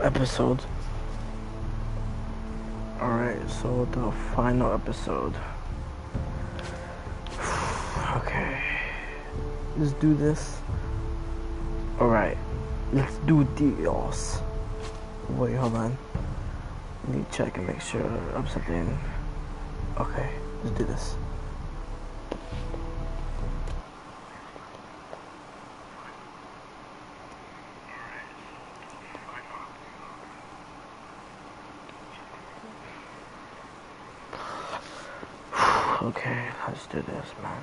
episode. Alright, so the final episode. Okay. Let's do this. Alright. Let's do deals. Wait, hold on. I need to check and make sure I'm something. Okay, let's do this. Okay, let's do this, man.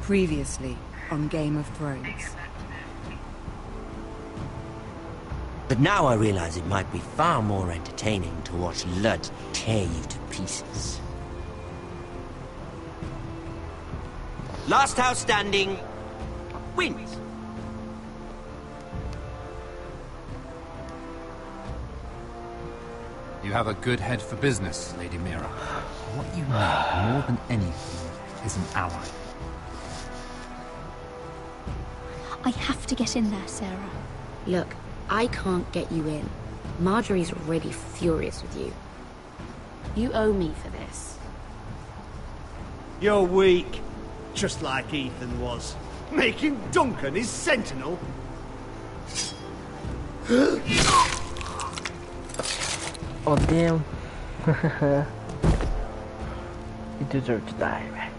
Previously on Game of Thrones. But now I realize it might be far more entertaining to watch Ludd tear you to pieces. Last house standing wins. You have a good head for business, Lady Mira. What you need more than anything is an ally. I have to get in there, Sarah. Look, I can't get you in. Marjorie's already furious with you. You owe me for this. You're weak. Just like Ethan was. Making Duncan his sentinel. Oh damn. You deserve to die, man.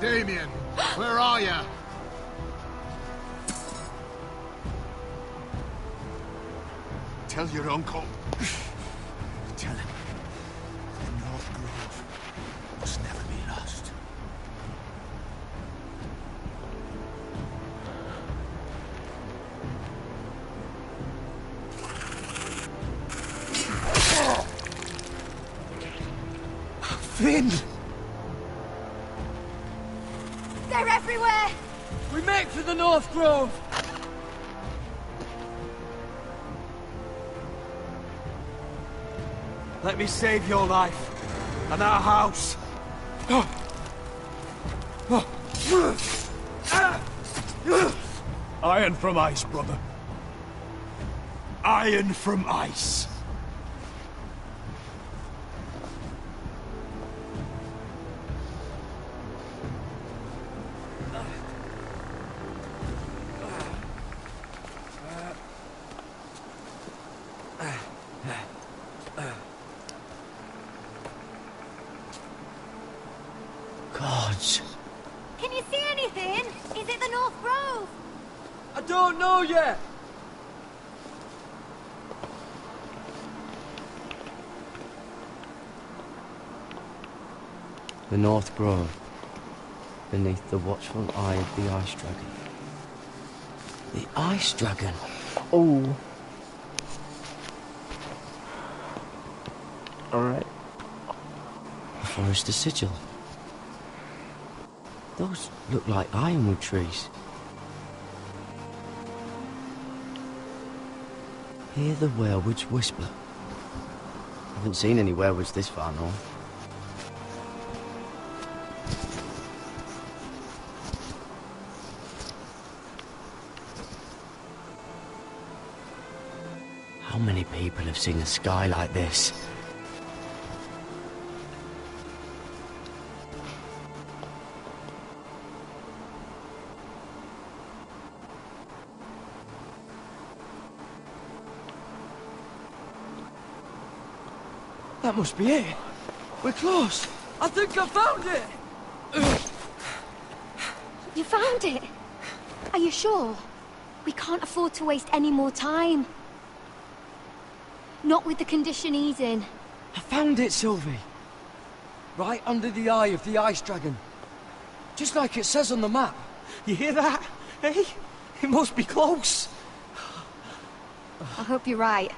Damien, where are you? Tell your uncle. Tell him. The North Grove must never be lost. Finn! They're everywhere! We make for the North Grove! Let me save your life. And our house. Iron from ice, brother. Iron from ice. Gods. Can you see anything? Is it the North Grove? I don't know yet! The North Grove, beneath the watchful eye of the Ice Dragon. The Ice Dragon. Oh. Alright. A Forester sigil. Those look like ironwood trees. Hear the werewoods whisper. Haven't seen any werewoods this far north. How many people have seen a sky like this? That must be it. We're close. I think I found it! You found it? Are you sure? We can't afford to waste any more time. Not with the condition he's in. I found it, Sylvie. Right under the eye of the Ice Dragon. Just like it says on the map. You hear that? Hey? It must be close. I hope you're right.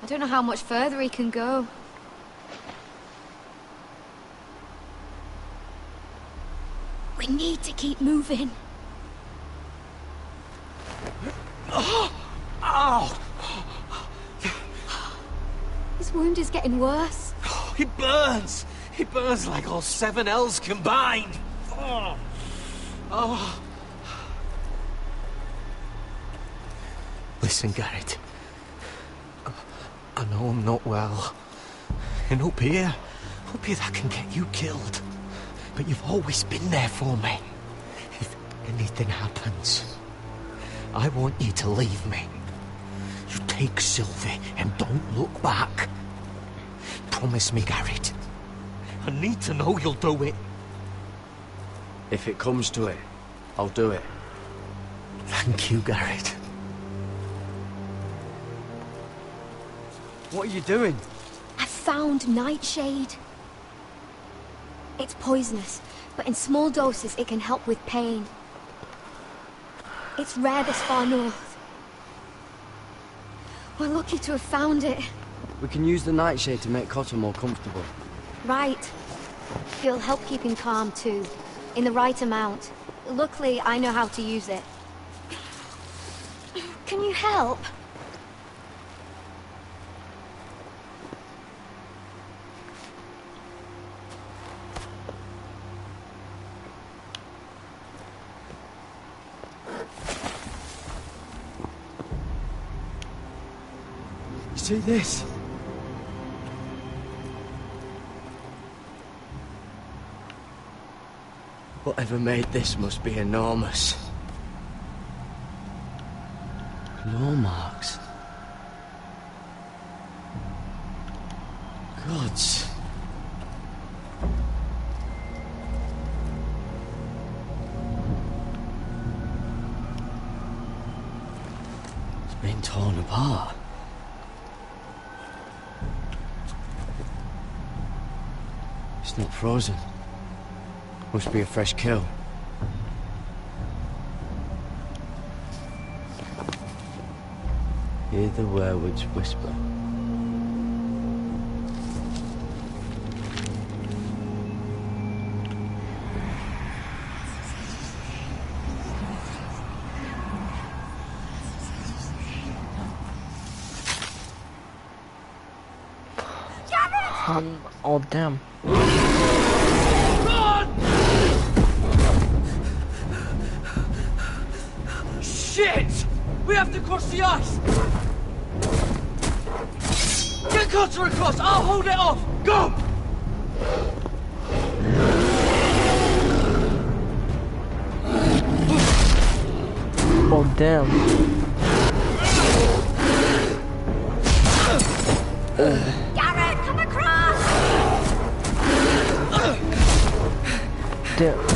I don't know how much further he can go. We need to keep moving. Ow! His wound is getting worse. It burns! It burns like all 7 L's combined! Oh. Oh. Listen, Garrett. I know I'm not well. And up here that can get you killed. But you've always been there for me. If anything happens, I want you to leave me. You take Sylvie and don't look back. Promise me, Garrett. I need to know you'll do it. If it comes to it, I'll do it. Thank you, Garrett. What are you doing? I found Nightshade. It's poisonous, but in small doses it can help with pain. It's rare this far north. We're lucky to have found it. We can use the nightshade to make Cotter more comfortable. Right. It'll help keep him calm too, in the right amount. Luckily, I know how to use it. Can you help? See this? Whatever made this must be enormous. Claw marks. Gods. It's been torn apart. It's not frozen. Must be a fresh kill. Hear the werewolves whisper. Oh damn. Shit! We have to cross the ice! Get Cotter across! I'll hold it off! Go! Oh damn. Garrett, come across! Damn.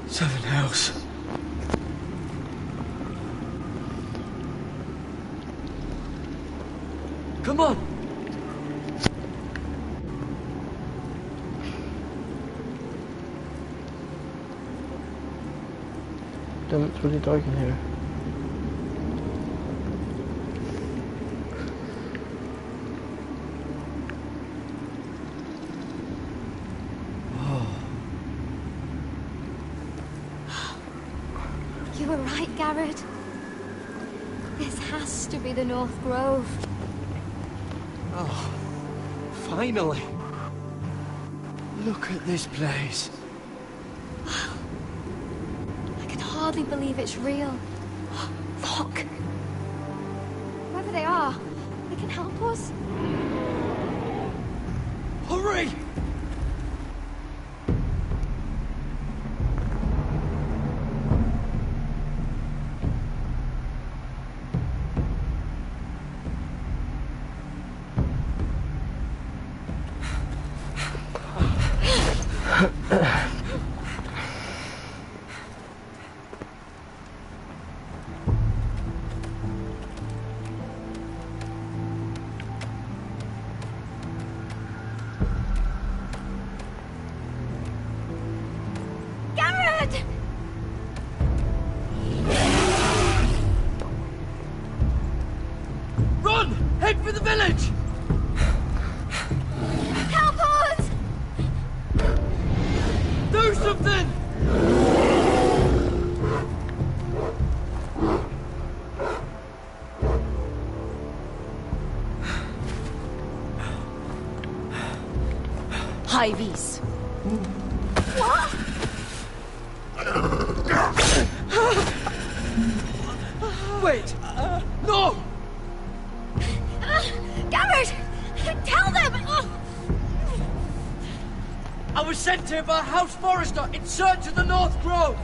Seven Hells. Come on! Damn, it's really dark in here. You were right, Garrett. This has to be the North Grove. Oh, finally. Look at this place. I can hardly believe it's real. Look! Whoever they are, they can help us. Hurry! Head for the village! Help us! Do something! High vis. What? Wait! No! Garrett! Tell them! I was sent here by House Forrester in search of the North Grove!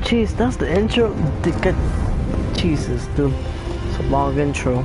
Jeez, that's the intro. Jesus, dude. It's a long intro.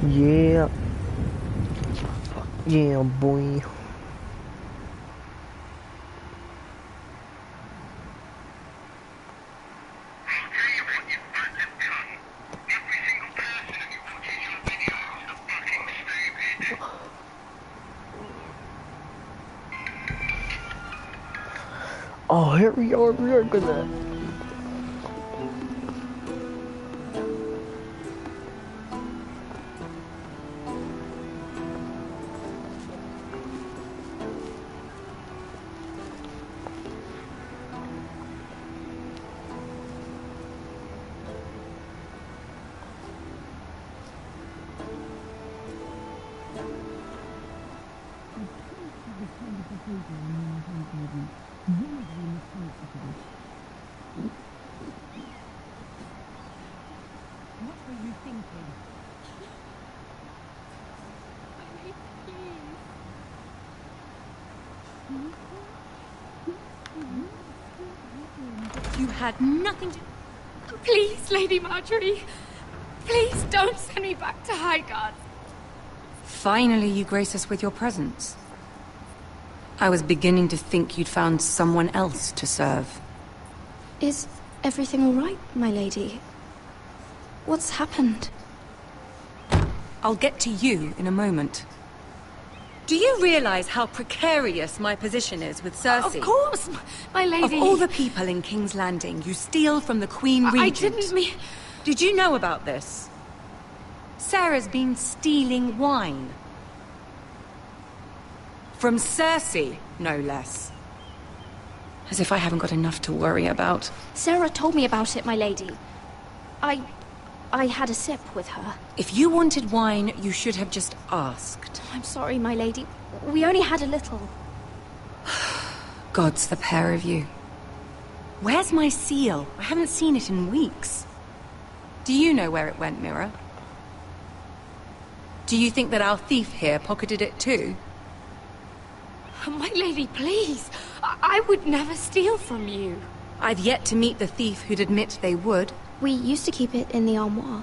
Yeah. Yeah, boy. Oh, here we are gonna... You had nothing to... Please, Lady Marjorie. Please don't send me back to Highgarden. Finally, you grace us with your presence. I was beginning to think you'd found someone else to serve. Is everything all right, my lady? What's happened? I'll get to you in a moment. Do you realize how precarious my position is with Cersei? Of course, my lady. Of all the people in King's Landing, you steal from the Queen Regent. I didn't mean... Did you know about this? Sarah's been stealing wine. From Cersei, no less. As if I haven't got enough to worry about. Sarah told me about it, my lady. I had a sip with her. If you wanted wine, you should have just asked. I'm sorry, my lady. We only had a little. Gods, the pair of you. Where's my seal? I haven't seen it in weeks. Do you know where it went, Mira? Do you think that our thief here pocketed it too? My lady, please. I would never steal from you. I've yet to meet the thief who'd admit they would. We used to keep it in the armoire.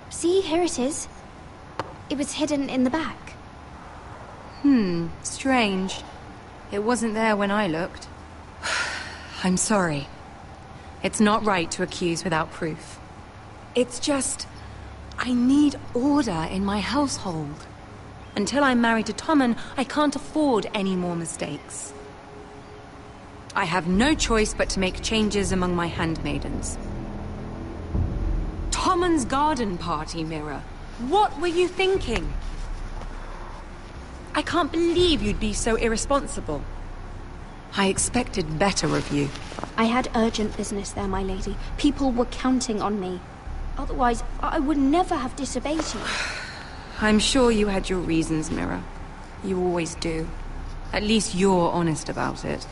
See, here it is. It was hidden in the back. Strange. It wasn't there when I looked. I'm sorry. It's not right to accuse without proof. It's just... I need order in my household. Until I'm married to Tommen, I can't afford any more mistakes. I have no choice but to make changes among my handmaidens. Tommen's garden party, Mira. What were you thinking? I can't believe you'd be so irresponsible. I expected better of you. I had urgent business there, my lady. People were counting on me. Otherwise, I would never have disobeyed you. I'm sure you had your reasons, Mira. You always do. At least you're honest about it.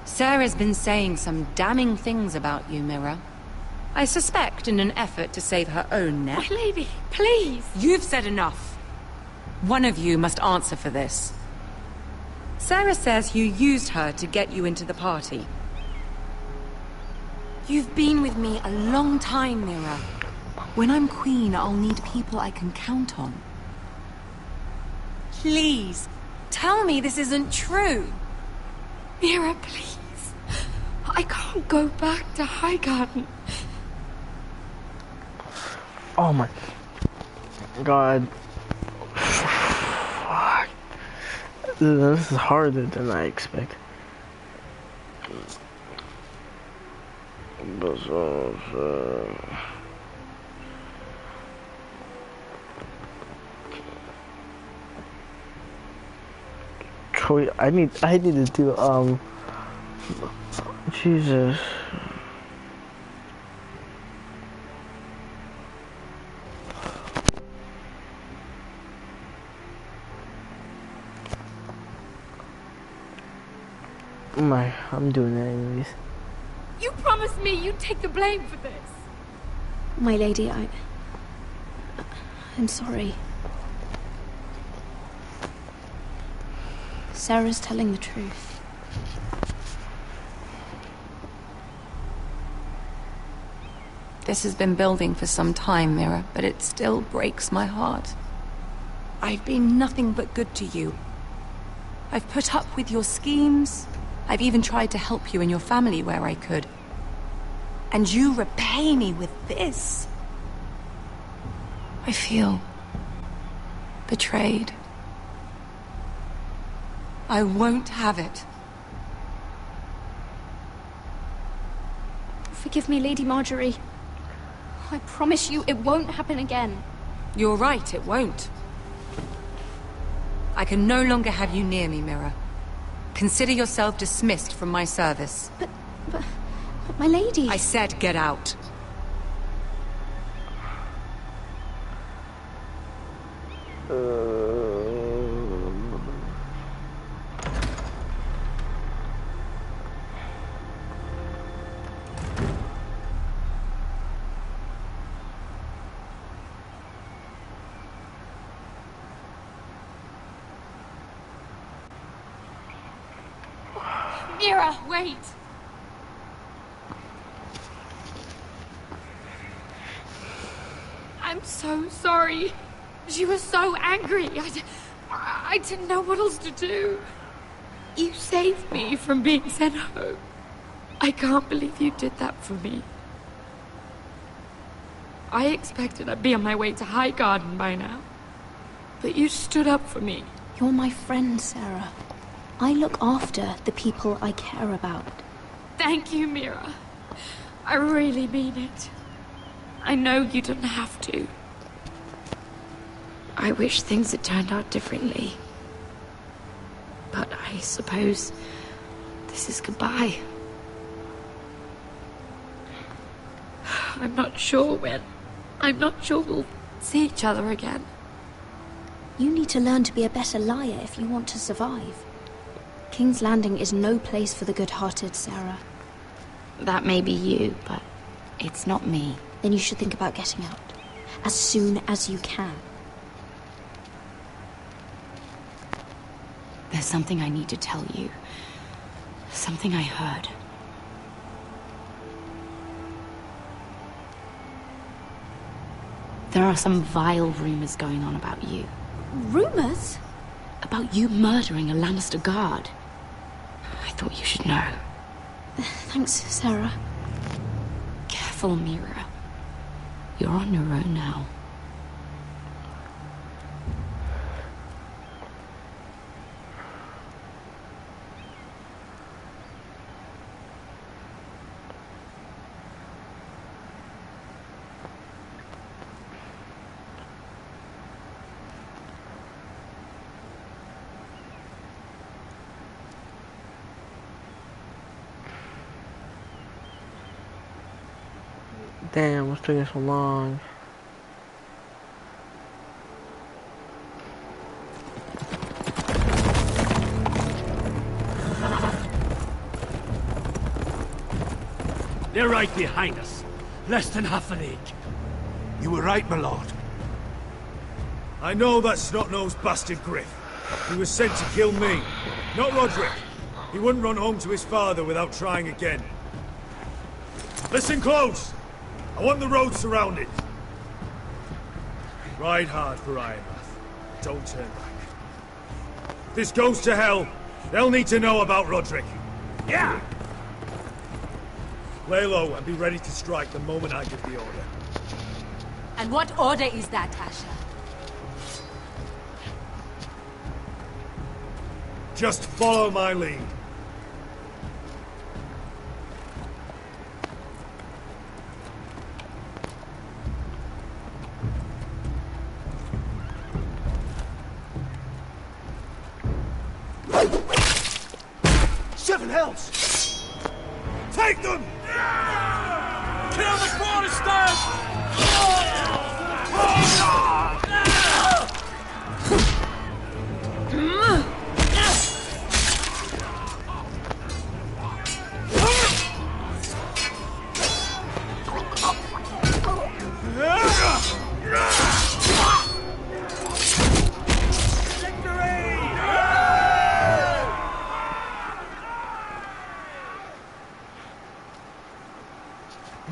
Sarah's been saying some damning things about you, Mira. I suspect in an effort to save her own neck. My lady, please! You've said enough. One of you must answer for this. Sarah says you used her to get you into the party. You've been with me a long time, Mira. When I'm queen, I'll need people I can count on. Please, tell me this isn't true. Mira, please. I can't go back to Highgarden. Oh my god. Fuck. This is harder than I expected. Troy, I need to do Jesus. I'm doing it anyways. You promised me you'd take the blame for this. My lady, I'm sorry. Sarah's telling the truth. This has been building for some time, Mira, but it still breaks my heart. I've been nothing but good to you. I've put up with your schemes. I've even tried to help you and your family where I could. And you repay me with this. I feel betrayed. I won't have it. Forgive me, Lady Marjorie. I promise you it won't happen again. You're right, it won't. I can no longer have you near me, Mira. Consider yourself dismissed from my service. But my lady... I said get out. Mira, wait! I'm so sorry. She was so angry. I didn't know what else to do. You saved me from being sent home. I can't believe you did that for me. I expected I'd be on my way to Highgarden by now. But you stood up for me. You're my friend, Sarah. I look after the people I care about. Thank you, Mira. I really mean it. I know you didn't have to. I wish things had turned out differently. But I suppose this is goodbye. I'm not sure when. I'm not sure we'll see each other again. You need to learn to be a better liar if you want to survive. King's Landing is no place for the good-hearted, Sarah. That may be you, but it's not me. Then you should think about getting out. As soon as you can. There's something I need to tell you. Something I heard. There are some vile rumors going on about you. Rumors? About you murdering a Lannister guard. I thought you should know. Thanks, Sarah. Careful, Mira. You're on your own now. Damn, what's taking so long? They're right behind us. Less than half a league. You were right, my lord. I know that snot-nosed bastard Griff. He was sent to kill me, not Roderick. He wouldn't run home to his father without trying again. Listen close! I want the road surrounded. Ride hard for Ironrath. Don't turn back. If this goes to hell, they'll need to know about Roderick. Yeah! Lay low and be ready to strike the moment I give the order. And what order is that, Asher? Just follow my lead. Seven hells! Take them! Kill the Foresters!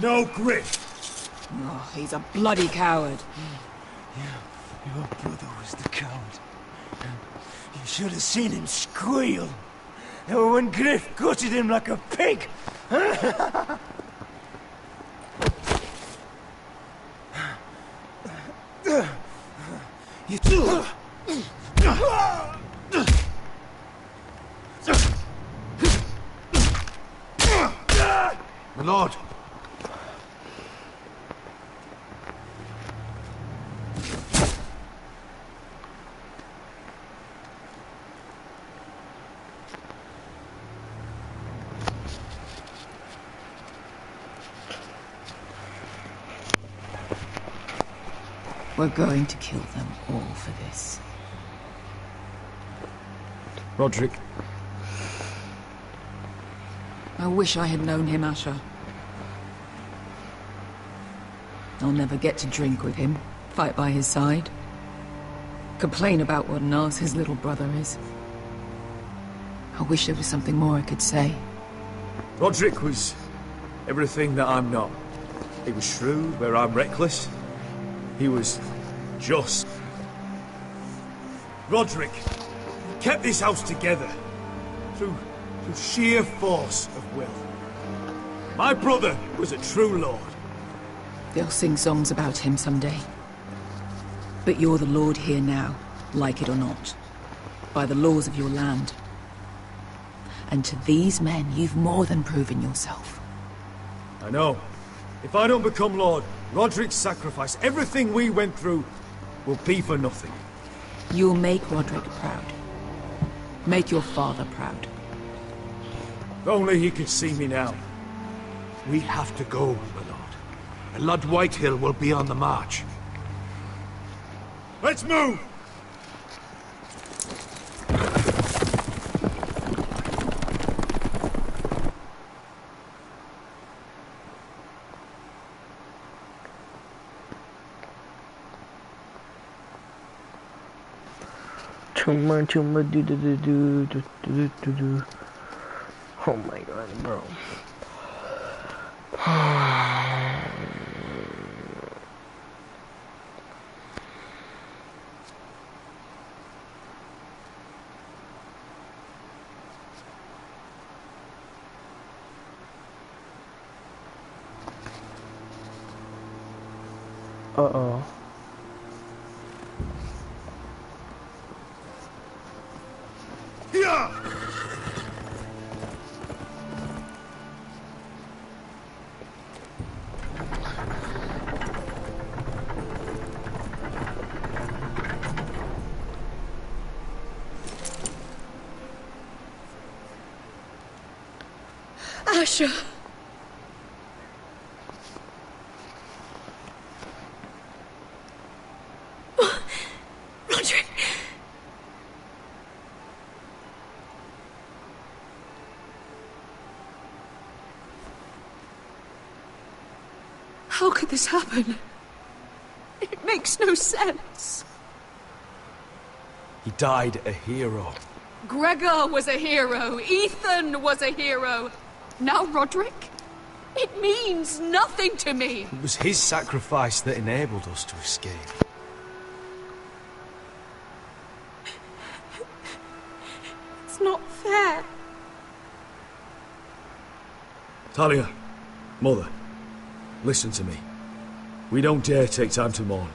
No Griff! Oh, he's a bloody coward. Your brother was the coward. You should have seen him squeal. When Griff gutted him like a pig. You too. My lord. We're going to kill them all for this. Roderick. I wish I had known him, Asher. I'll never get to drink with him, fight by his side, complain about what an arse his little brother is. I wish there was something more I could say. Roderick was everything that I'm not. He was shrewd where I'm reckless. He was just. Roderick kept this house together through sheer force of will. My brother was a true lord. They'll sing songs about him someday. But you're the lord here now, like it or not, by the laws of your land. And to these men, you've more than proven yourself. I know. If I don't become lord, Roderick's sacrifice, everything we went through, will be for nothing. You'll make Roderick proud. Make your father proud. If only he could see me now. We have to go, my lord. And Lord Whitehill will be on the march. Let's move! Chuma do do do do do do do do. Oh my god, bro. Uh-oh. Yeah! Asher! How could this happen? It makes no sense. He died a hero. Gregor was a hero. Ethan was a hero. Now Roderick? It means nothing to me. It was his sacrifice that enabled us to escape. It's not fair. Talia, Mother, listen to me. We don't dare take time to mourn.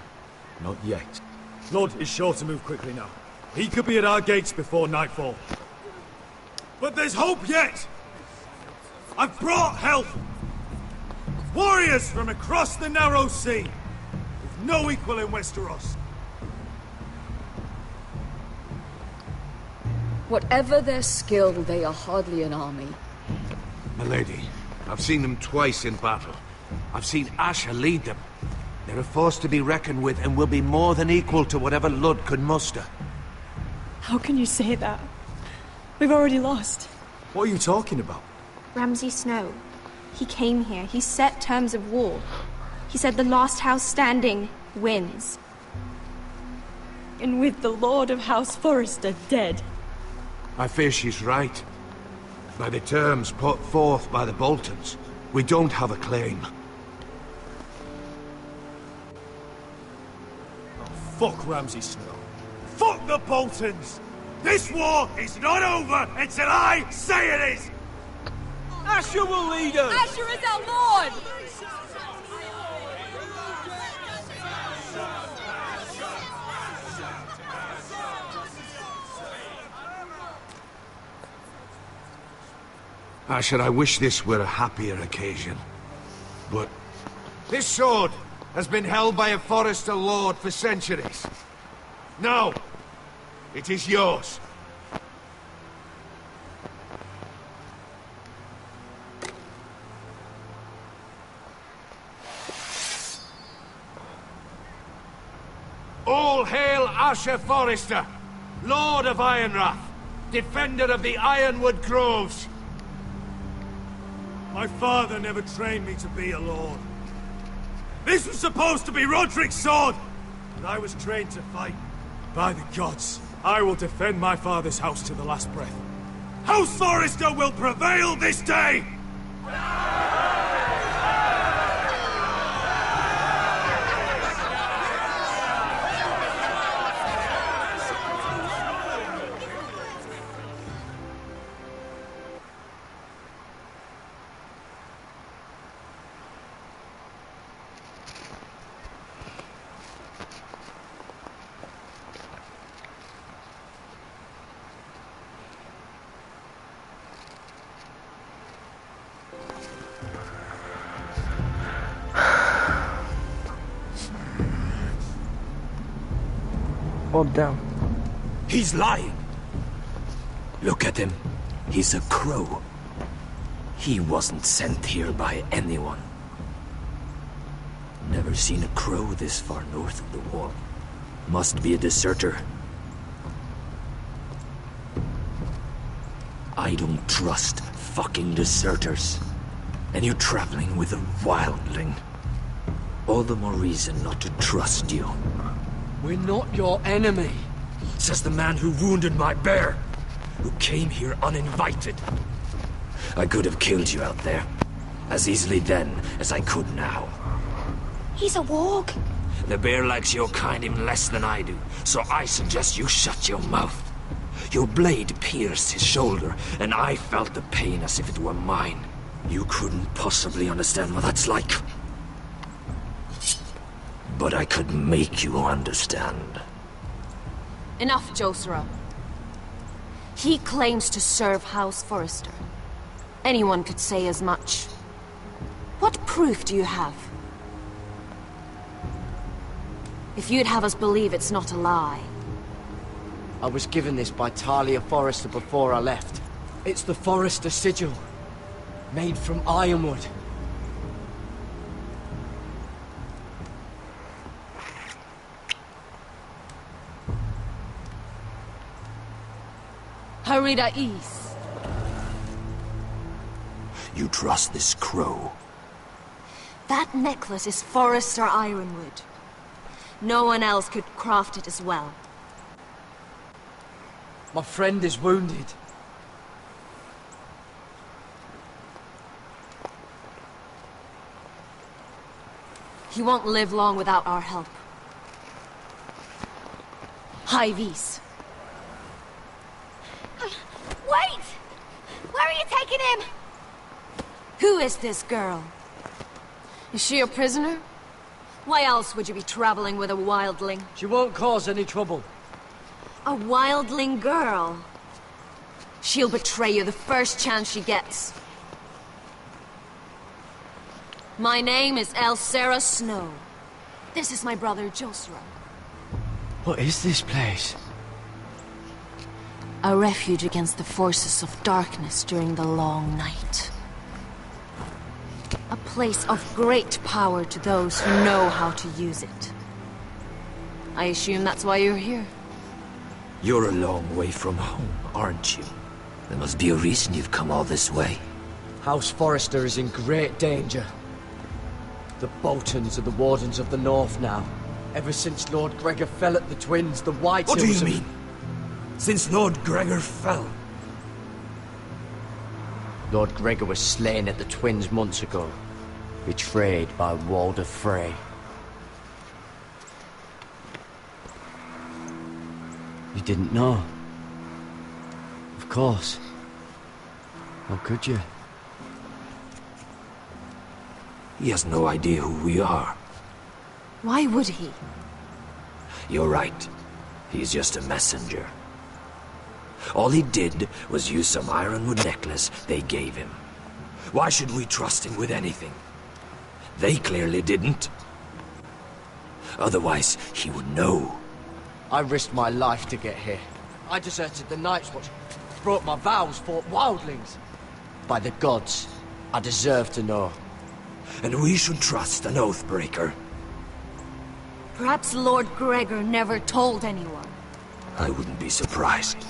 Not yet. Lord is sure to move quickly now. He could be at our gates before nightfall. But there's hope yet! I've brought help! Warriors from across the narrow sea, with no equal in Westeros. Whatever their skill, they are hardly an army. Milady, I've seen them twice in battle. I've seen Asher lead them. They're a force to be reckoned with and will be more than equal to whatever Ludd could muster. How can you say that? We've already lost. What are you talking about? Ramsay Snow. He came here. He set terms of war. He said the last house standing wins. And with the Lord of House Forrester dead. I fear she's right. By the terms put forth by the Boltons, we don't have a claim. Oh, fuck Ramsay Snow. Fuck the Boltons! This war is not over until I say it is! Asher will lead us! Asher is our lord! Asher, I wish this were a happier occasion. But this sword has been held by a Forrester lord for centuries. Now, it is yours. All hail Asher Forrester, Lord of Ironrath, defender of the Ironwood Groves. My father never trained me to be a lord. This was supposed to be Roderick's sword, but I was trained to fight. By the gods, I will defend my father's house to the last breath. House Forrester will prevail this day! Oh, damn. He's lying. Look at him. He's a crow. He wasn't sent here by anyone. Never seen a crow this far north of the wall. Must be a deserter. I don't trust fucking deserters. And you're traveling with a wildling. All the more reason not to trust you. We're not your enemy, says the man who wounded my bear, who came here uninvited. I could have killed you out there, as easily then as I could now. He's a warg. The bear likes your kind even less than I do, so I suggest you shut your mouth. Your blade pierced his shoulder, and I felt the pain as if it were mine. You couldn't possibly understand what that's like. But I could make you understand. Enough, Josera. He claims to serve House Forrester. Anyone could say as much. What proof do you have? If you'd have us believe it's not a lie. I was given this by Talia Forrester before I left. It's the Forrester sigil, made from ironwood. Harida East. You trust this crow? That necklace is Forrester Ironwood. No one else could craft it as well. My friend is wounded. He won't live long without our help. High Vis. Wait! Where are you taking him? Who is this girl? Is she a prisoner? Why else would you be traveling with a wildling? She won't cause any trouble. A wildling girl? She'll betray you the first chance she gets. My name is Elsera Snow. This is my brother Josra. What is this place? A refuge against the forces of darkness during the long night. A place of great power to those who know how to use it. I assume that's why you're here. You're a long way from home, aren't you? There must be a reason you've come all this way. House Forrester is in great danger. The Boltons are the Wardens of the North now. Ever since Lord Gregor fell at the Twins, the White What do Hills you mean? Since Lord Gregor fell? Lord Gregor was slain at the Twins months ago. Betrayed by Walder Frey. You didn't know? Of course. How could you? He has no idea who we are. Why would he? You're right. He's just a messenger. All he did was use some ironwood necklace they gave him. Why should we trust him with anything? They clearly didn't. Otherwise, he would know. I risked my life to get here. I deserted the Night's Watch, broke my vows, fought wildlings. By the gods, I deserve to know. And we should trust an Oathbreaker. Perhaps Lord Gregor never told anyone. I wouldn't be surprised.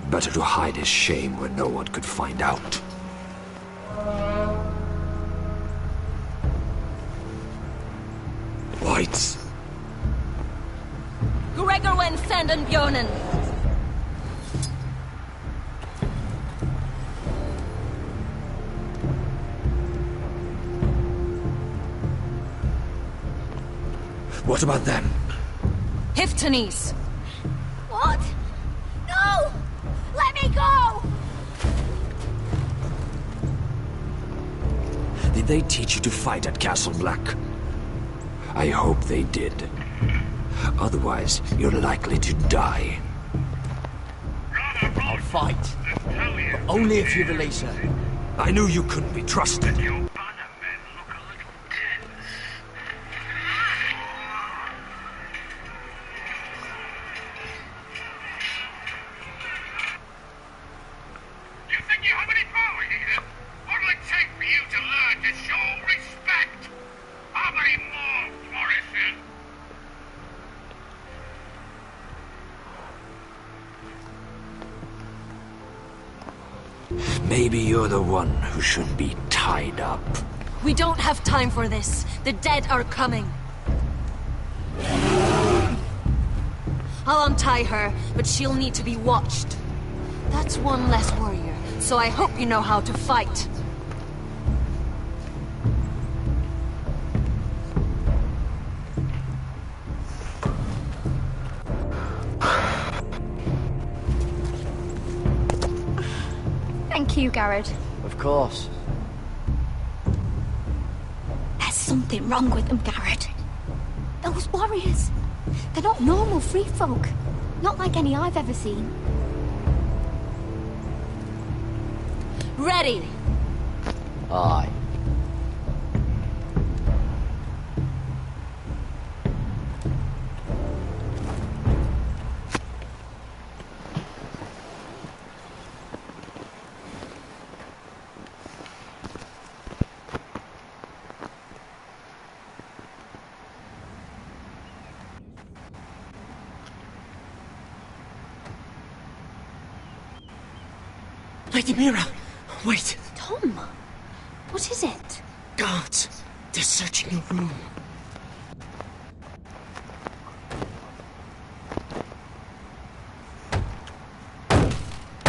Better to hide his shame where no one could find out. Whites. Gregor wen senden Björnen. What about them? Hiftanes. What? No! Let me go! Did they teach you to fight at Castle Black? I hope they did. Otherwise, you're likely to die. I'll fight. But only if you release her. I knew you couldn't be trusted. Maybe you're the one who should be tied up. We don't have time for this. The dead are coming. I'll untie her, but she'll need to be watched. That's one less warrior, so I hope you know how to fight. Thank you, Garrett. Of course. There's something wrong with them, Garrett. Those warriors. They're not normal free folk. Not like any I've ever seen. Ready! Aye. Lady Mira, wait. Tom, what is it? Guards. They're searching your room.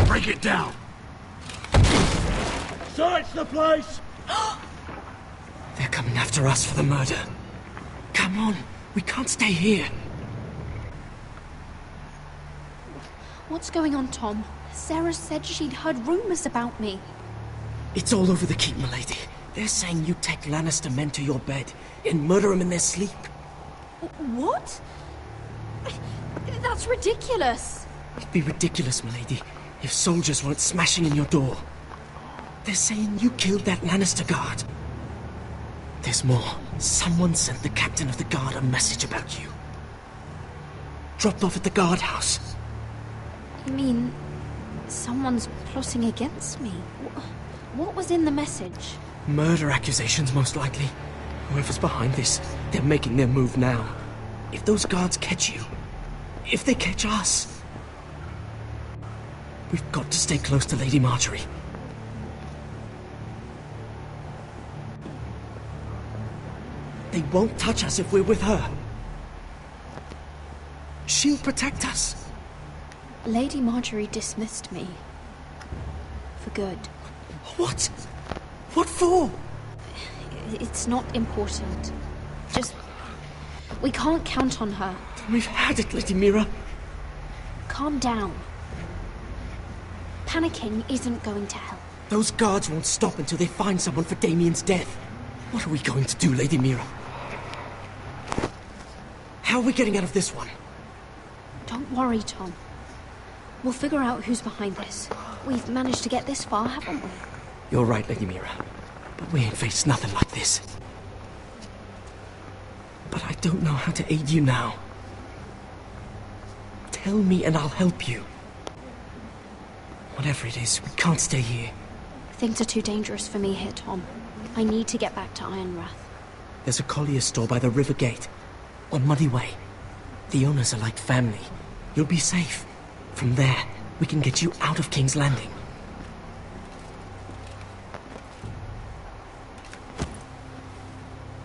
Break it down! Search the place! They're coming after us for the murder. Come on, we can't stay here. What's going on, Tom? Sarah said she'd heard rumors about me. It's all over the keep, milady. They're saying you take Lannister men to your bed and murder them in their sleep. What? That's ridiculous. It'd be ridiculous, milady, if soldiers weren't smashing in your door. They're saying you killed that Lannister guard. There's more. Someone sent the captain of the guard a message about you. Dropped off at the guardhouse. You mean someone's plotting against me? What was in the message? Murder accusations, most likely. Whoever's behind this, they're making their move now. If those guards catch you, if they catch us, we've got to stay close to Lady Marjorie. They won't touch us if we're with her. She'll protect us. Lady Marjorie dismissed me. For good. What? What for? It's not important. Just... we can't count on her. We've had it, Lady Mira. Calm down. Panicking isn't going to help. Those guards won't stop until they find someone for Damien's death. What are we going to do, Lady Mira? How are we getting out of this one? Don't worry, Tom. We'll figure out who's behind this. We've managed to get this far, haven't we? You're right, Lady Mira. But we ain't faced nothing like this. But I don't know how to aid you now. Tell me and I'll help you. Whatever it is, we can't stay here. Things are too dangerous for me here, Tom. I need to get back to Ironrath. There's a collier store by the river gate. On Muddy Way. The owners are like family. You'll be safe. From there, we can get you out of King's Landing.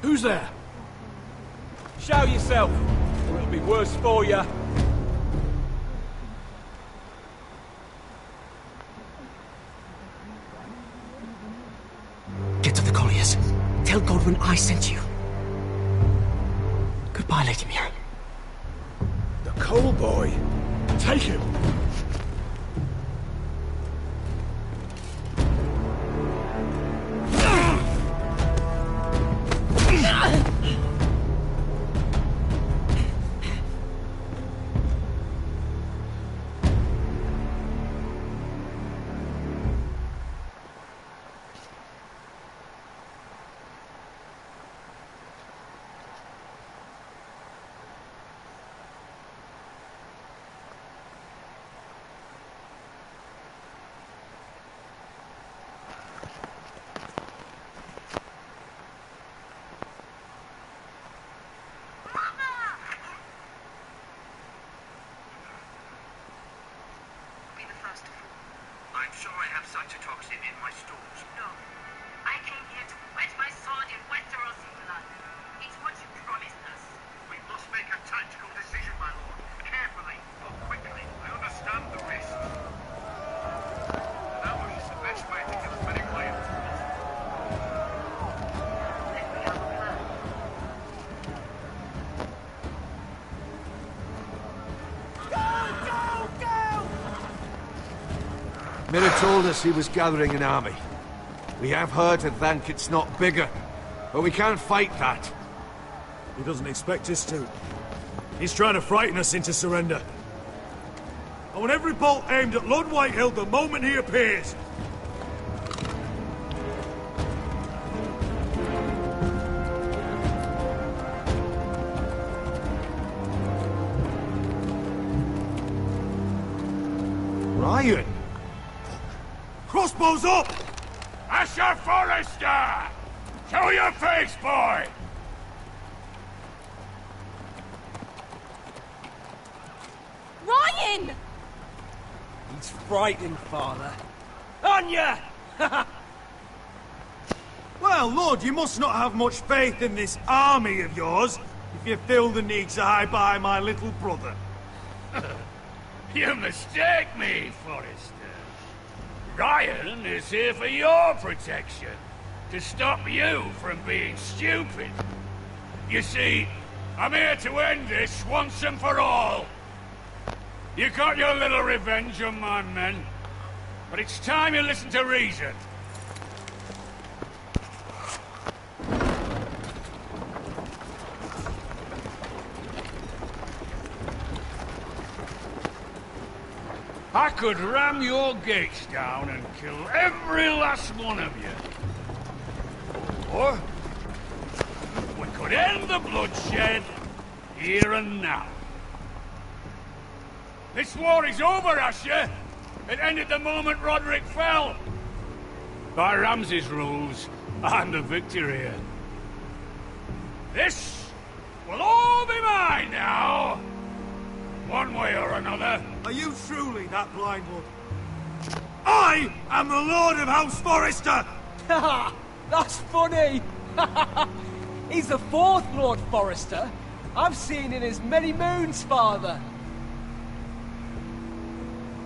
Who's there? Show yourself, or it'll be worse for you. Get to the colliers. Tell Godwyn I sent you. Goodbye, Lady Mira. The Coal Boy. Take him. Mira told us he was gathering an army. We have heard and think it's not bigger, but we can't fight that. He doesn't expect us to. He's trying to frighten us into surrender. I want every bolt aimed at Lord Whitehill the moment he appears. Ryan! Crossbows up! Asher Forrester! Show your face, boy! Ryan! He's frightened, Father. On ya! Well, Well, Lord, you must not have much faith in this army of yours, if you feel the need to hide behind my little brother. You mistake me, Forrester. Ryan is here for your protection, to stop you from being stupid. You see, I'm here to end this once and for all. You got your little revenge on my men, but it's time you listen to reason. I could ram your gates down and kill every last one of you. Or we could end the bloodshed here and now. This war is over, Asher. It ended the moment Roderick fell. By Ramsay's rules, I'm the victor here. This will all be mine now. One way or another. Are you truly that blind, Lord? I am the Lord of House Forrester! Ha! That's funny! He's the fourth Lord Forrester. I've seen in as many moons, Father.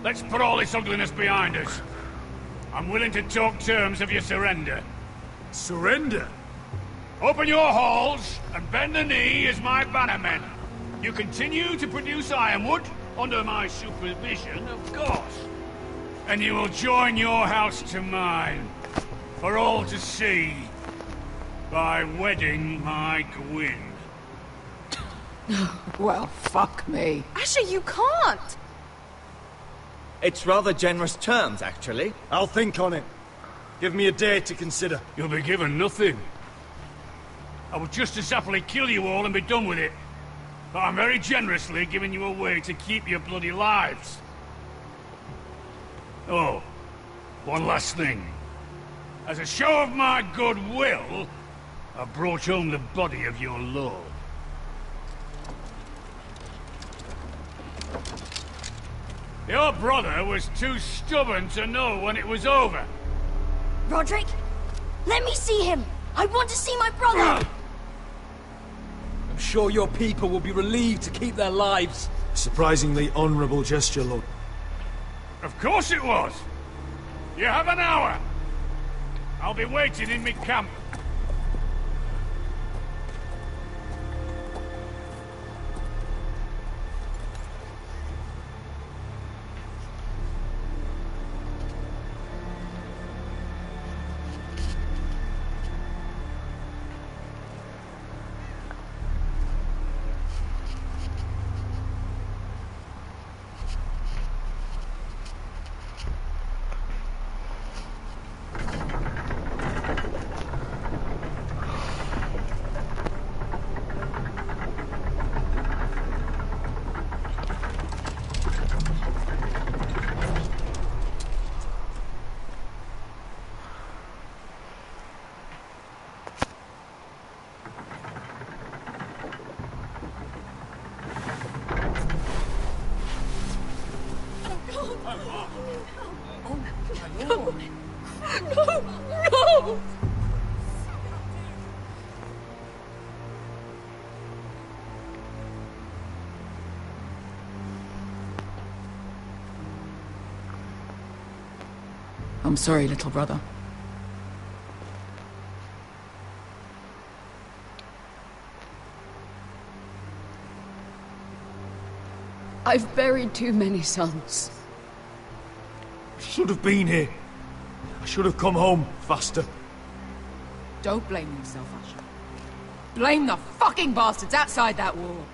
Let's put all this ugliness behind us. I'm willing to talk terms of your surrender. Surrender? Open your halls and bend the knee as my bannermen. You continue to produce ironwood, under my supervision, of course. And you will join your house to mine, for all to see, by wedding my Gwyn. Well, fuck me. Asher, you can't! It's rather generous terms, actually. I'll think on it. Give me a day to consider. You'll be given nothing. I would just as happily kill you all and be done with it. But I'm very generously giving you a way to keep your bloody lives. Oh, one last thing. As a show of my goodwill, I brought home the body of your lord. Your brother was too stubborn to know when it was over. Roderick, let me see him. I want to see my brother. I'm sure your people will be relieved to keep their lives. Surprisingly honorable gesture, Lord. Of course it was. You have an hour. I'll be waiting in my camp. No! I'm sorry, little brother. I've buried too many sons. I should have been here. I should have come home faster. Don't blame yourself, Asher. Blame the fucking bastards outside that wall.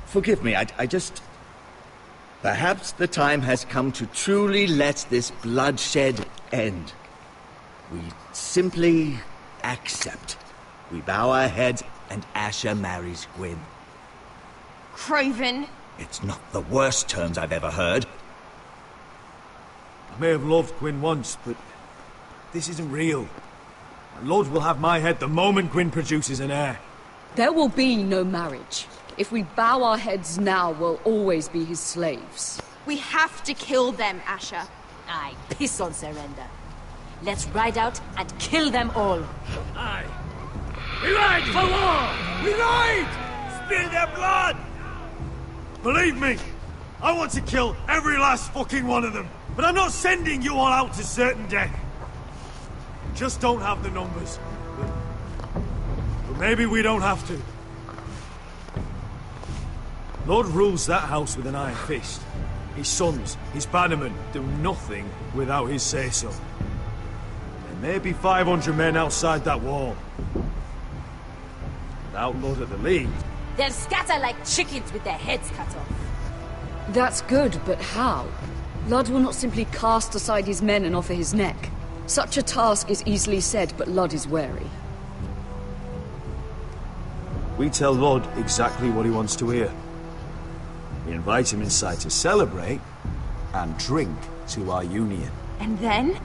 Forgive me, I just... Perhaps the time has come to truly let this bloodshed end. We simply accept. We bow our heads and Asher marries Gwyn. Craven. It's not the worst terms I've ever heard. I may have loved Gwyn once, but this isn't real. My lord will have my head the moment Gwyn produces an heir. There will be no marriage. If we bow our heads now, we'll always be his slaves. We have to kill them, Asher. Aye, piss on surrender. Let's ride out and kill them all. Aye. We ride for war! We ride! Spill their blood! Believe me, I want to kill every last fucking one of them. But I'm not sending you all out to certain death. Just don't have the numbers. But maybe we don't have to. Lord rules that house with an iron fist. His sons, his bannermen, do nothing without his say-so. There may be 500 men outside that wall. Without Lord of the League... They'll scatter like chickens with their heads cut off. That's good, but how? Ludd will not simply cast aside his men and offer his neck. Such a task is easily said, but Ludd is wary. We tell Lord exactly what he wants to hear. We invite him inside to celebrate and drink to our union. And then?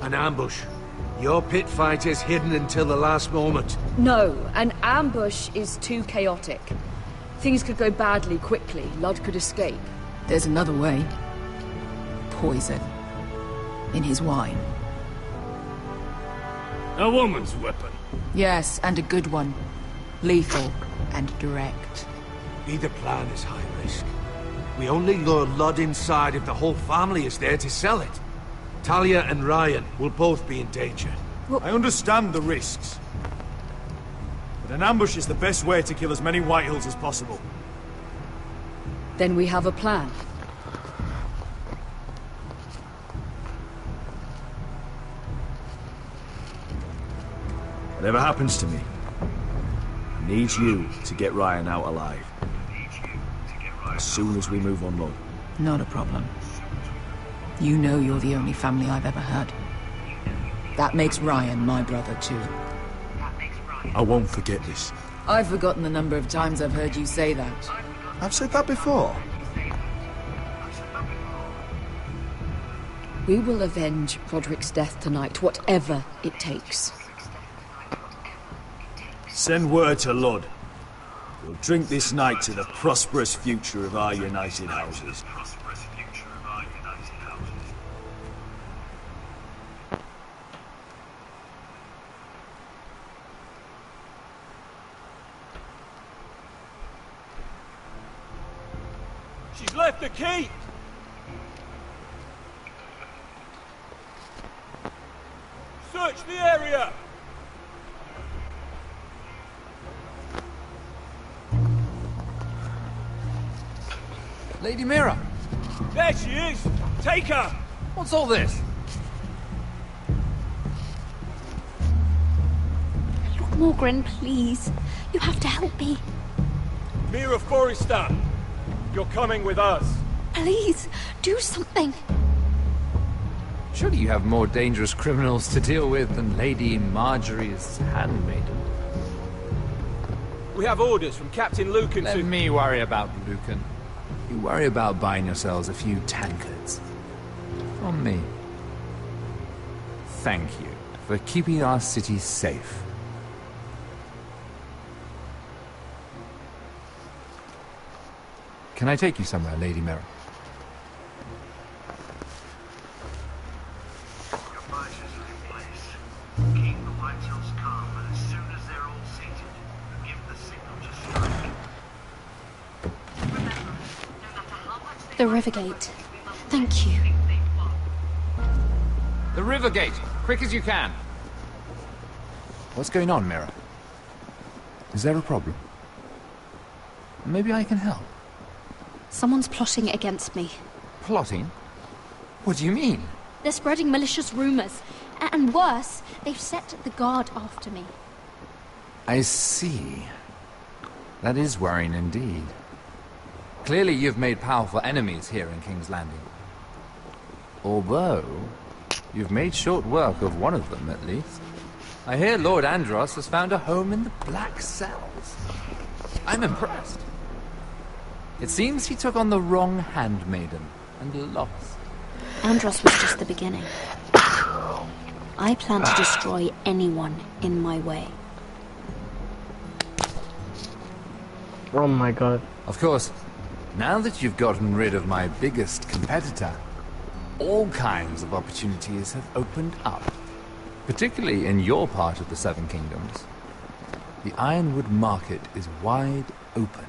An ambush. Your pit fighters hidden until the last moment. No, an ambush is too chaotic. Things could go badly quickly. Ludd could escape. There's another way. Poison. In his wine. A woman's weapon. Yes, and a good one. Lethal and direct. Either plan is high risk. We only lure Ludd inside if the whole family is there to sell it. Talia and Ryan will both be in danger. Well, I understand the risks. But an ambush is the best way to kill as many Whitehills as possible. Then we have a plan. Whatever happens to me, I need you to get Ryan out alive. As soon as we move on Lord. Not a problem. You know you're the only family I've ever had. That makes Ryan my brother too. I won't forget this. I've forgotten the number of times I've heard you say that. I've said that before. We will avenge Roderick's death tonight, whatever it takes. Send word to Ludd. We'll drink this night to the prosperous future of our united houses. She's left the keep! Search the area! Lady Mira! There she is! Take her! What's all this? Lord Morgren, please. You have to help me. Mira Forrester! You're coming with us. Please, do something. Surely you have more dangerous criminals to deal with than Lady Marjorie's handmaiden. We have orders from Captain Lucan Let me worry about Lucan. You worry about buying yourselves a few tankards. From me. Thank you for keeping our city safe. Can I take you somewhere, Lady Mira? The Rivergate. Thank you. The Rivergate! Quick as you can! What's going on, Mira? Is there a problem? Maybe I can help. Someone's plotting against me. Plotting? What do you mean? They're spreading malicious rumors. And worse, they've set the guard after me. I see. That is worrying indeed. Clearly you've made powerful enemies here in King's Landing. Although, you've made short work of one of them, at least. I hear Lord Andros has found a home in the Black Cells. I'm impressed. It seems he took on the wrong handmaiden and lost. Andros was just the beginning. I plan to destroy anyone in my way. Oh my god. Of course, now that you've gotten rid of my biggest competitor, all kinds of opportunities have opened up, particularly in your part of the Seven Kingdoms. The Ironwood market is wide open.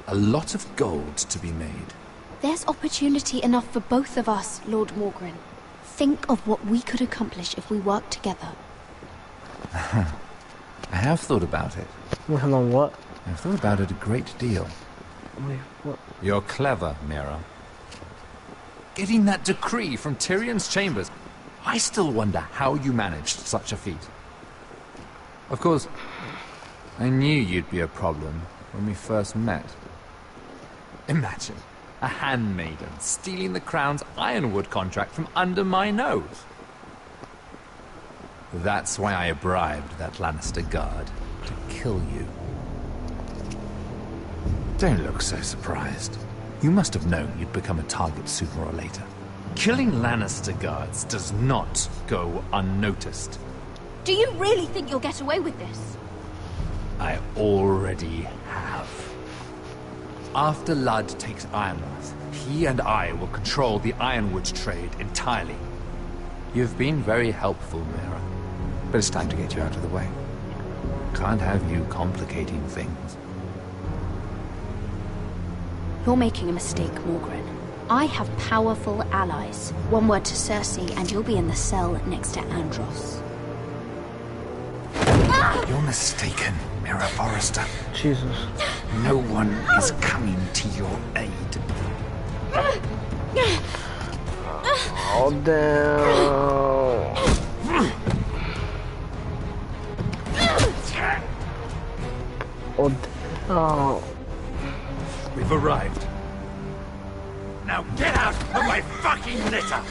A lot of gold to be made. There's opportunity enough for both of us, Lord Morgren. Think of what we could accomplish if we worked together. I have thought about it. Working on what? I've thought about it a great deal. Wait, what? You're clever, Mira. Getting that decree from Tyrion's chambers, I still wonder how you managed such a feat. Of course, I knew you'd be a problem when we first met. Imagine a handmaiden stealing the crown's Ironwood contract from under my nose. That's why I bribed that Lannister guard to kill you. Don't look so surprised. You must have known you'd become a target sooner or later. Killing Lannister guards does not go unnoticed. Do you really think you'll get away with this? I already have. After Ludd takes Ironmoth, he and I will control the Ironwood trade entirely. You've been very helpful, Mira. But it's time to get you out of the way. Can't have you complicating things. You're making a mistake, Morgren. I have powerful allies. One word to Cersei and you'll be in the cell next to Andros. You're mistaken, Mira Forrester. Jesus. No one is coming to your aid. Oh, damn. Oh. We've arrived. Now get out of my fucking litter!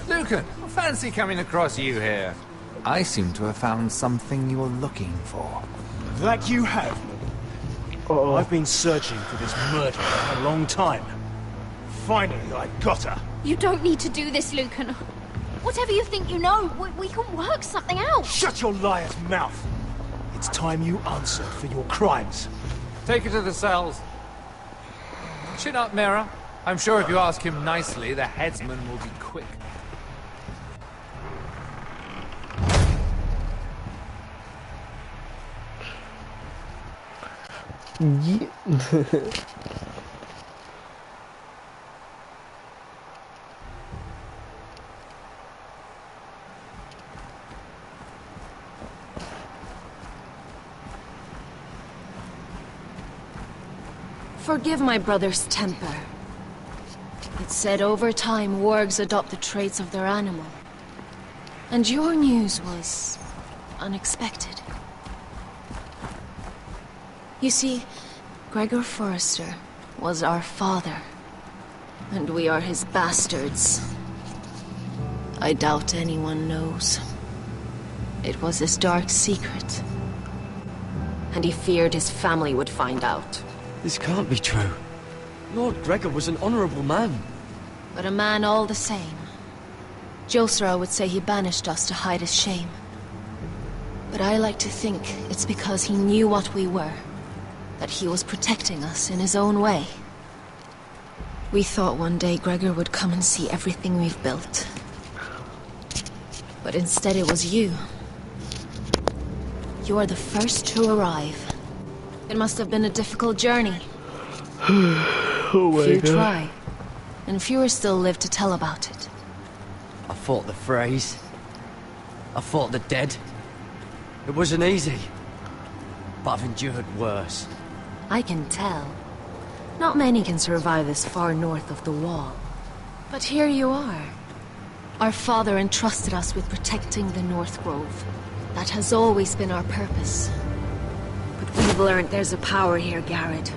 Lucan, fancy coming across you here. I seem to have found something you're looking for. That you have. I've been searching for this murderer a long time. Finally, I got her. You don't need to do this, Lucan. Whatever you think you know, we can work something out. Shut your liar's mouth. It's time you answered for your crimes. Take her to the cells. Chin up, Mira. I'm sure if you ask him nicely, the headsman will be quick. Yeah. Forgive my brother's temper. It's said over time wargs adopt the traits of their animal. And your news was unexpected. You see, Gregor Forrester was our father, and we are his bastards. I doubt anyone knows. It was his dark secret, and he feared his family would find out. This can't be true. Lord Gregor was an honorable man. But a man all the same. Josra would say he banished us to hide his shame. But I like to think it's because he knew what we were. That he was protecting us in his own way. We thought one day Gregor would come and see everything we've built. But instead it was you. You are the first to arrive. It must have been a difficult journey. Oh Few my God. try, and fewer still live to tell about it. I fought the Freys. I fought the dead. It wasn't easy. But I've endured worse. I can tell. Not many can survive this far north of the Wall. But here you are. Our father entrusted us with protecting the North Grove. That has always been our purpose. But we've learned there's a power here, Garrett.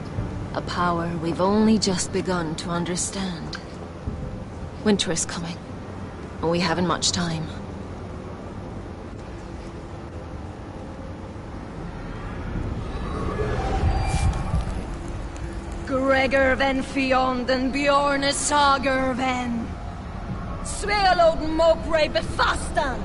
A power we've only just begun to understand. Winter is coming, and we haven't much time. Gregor ven Fionden Bjorne Sager ven. Svealoden Mokre befastan.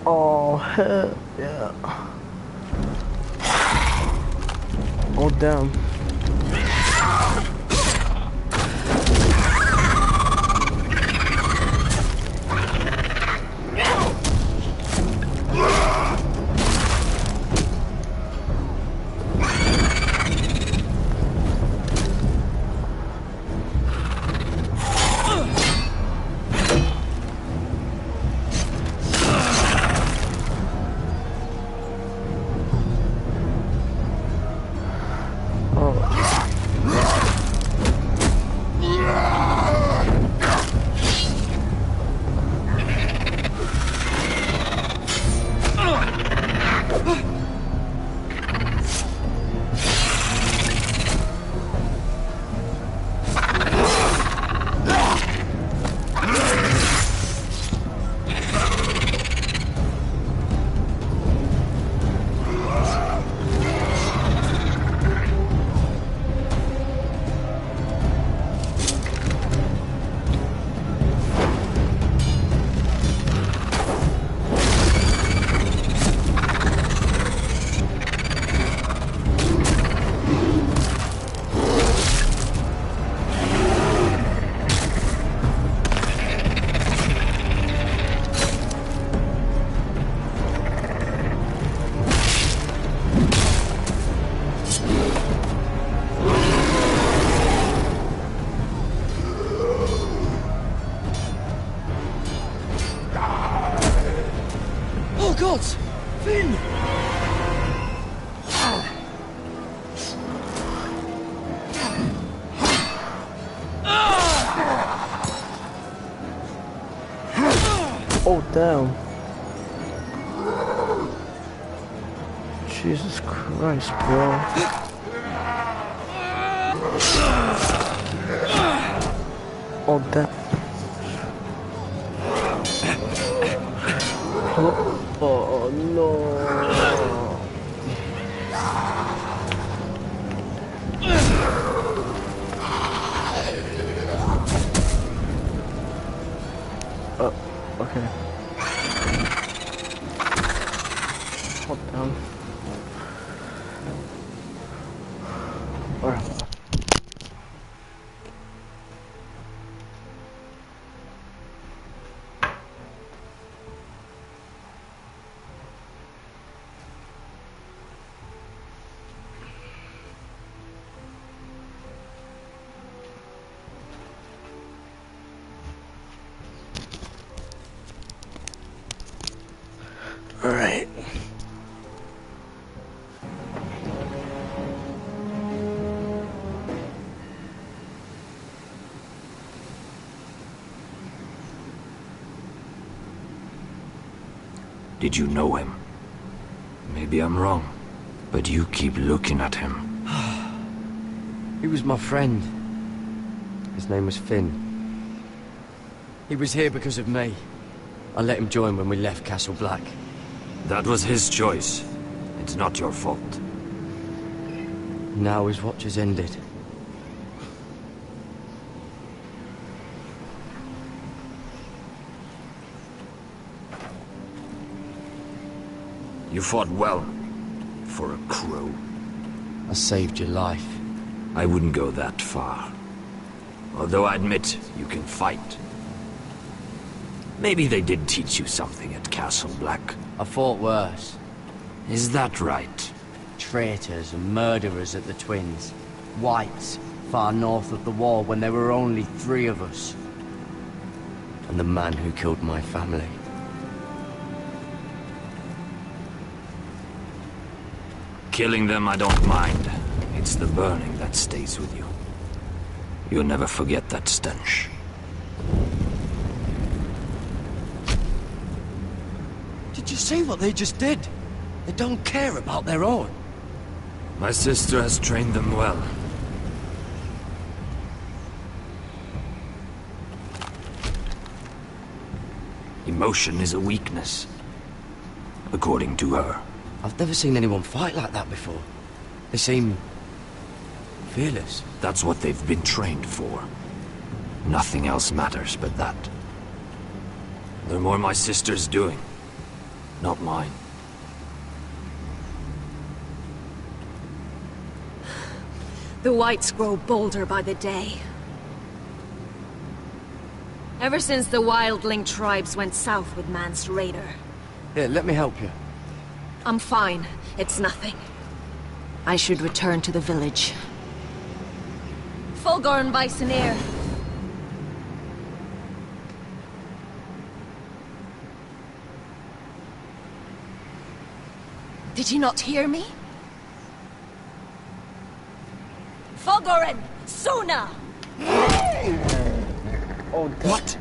Oh, hell yeah. Oh, damn. gods! Finn! Oh, damn. Jesus Christ, bro. Oh, damn. Oh, no. Okay. Hold down. Alright. Alright. Did you know him? Maybe I'm wrong, but you keep looking at him. He was my friend. His name was Finn. He was here because of me. I let him join when we left Castle Black. That was his choice. It's not your fault. Now his watch has ended. You fought well. For a crow. I saved your life. I wouldn't go that far. Although I admit, you can fight. Maybe they did teach you something at Castle Black. I fought worse. Is that right? Traitors and murderers at the Twins. Whites, far north of the wall when there were only 3 of us. And the man who killed my family. Killing them I don't mind. It's the burning that stays with you. You'll never forget that stench. Did you see what they just did? They don't care about their own. My sister has trained them well. Emotion is a weakness, according to her. I've never seen anyone fight like that before. They seem fearless. That's what they've been trained for. Nothing else matters but that. The more my sister's doing, not mine. The Whites grow bolder by the day. Ever since the Wildling tribes went south with Mance Rayder. Here, let me help you. I'm fine. It's nothing. I should return to the village. Fulgorn Bysonir. Did you not hear me? Fulgorn! Suna! Oh, what?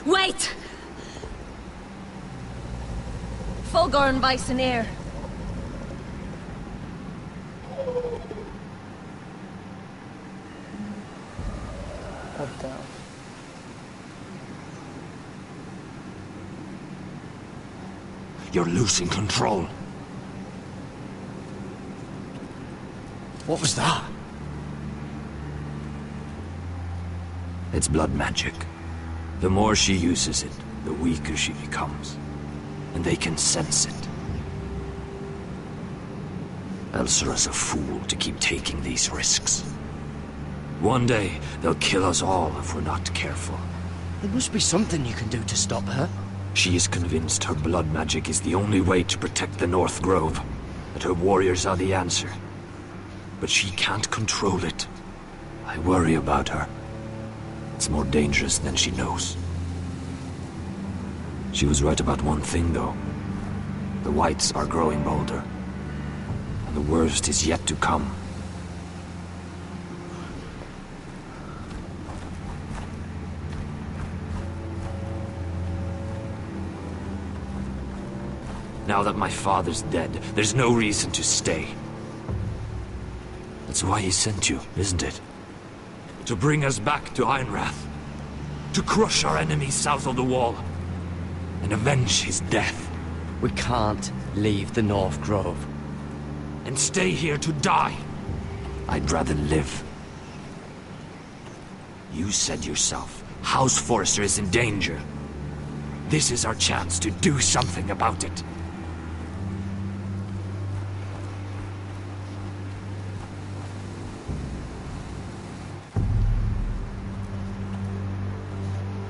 Wait! Fulgorn Bysonir. Up, down. You're losing control. What was that? It's blood magic. The more she uses it, the weaker she becomes. And they can sense it. Elsura's a fool to keep taking these risks. One day, they'll kill us all if we're not careful. There must be something you can do to stop her. She is convinced her blood magic is the only way to protect the North Grove, that her warriors are the answer. But she can't control it. I worry about her. It's more dangerous than she knows. She was right about one thing, though. The Whites are growing bolder. And the worst is yet to come. Now that my father's dead, there's no reason to stay. That's why he sent you, isn't it? To bring us back to Ironrath. To crush our enemies south of the Wall. And avenge his death. We can't leave the North Grove. And stay here to die. I'd rather live. You said yourself, House Forrester is in danger. This is our chance to do something about it.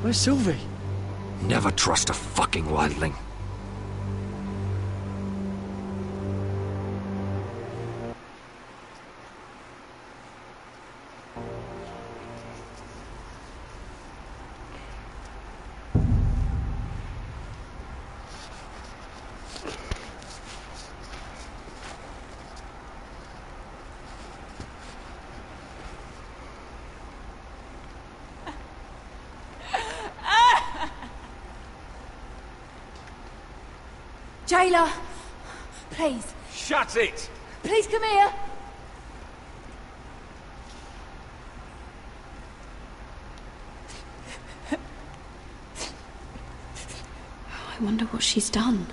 Where's Sylvie? Never trust a fucking wildling. Jailer, please. Shut it! Please come here. I wonder what she's done.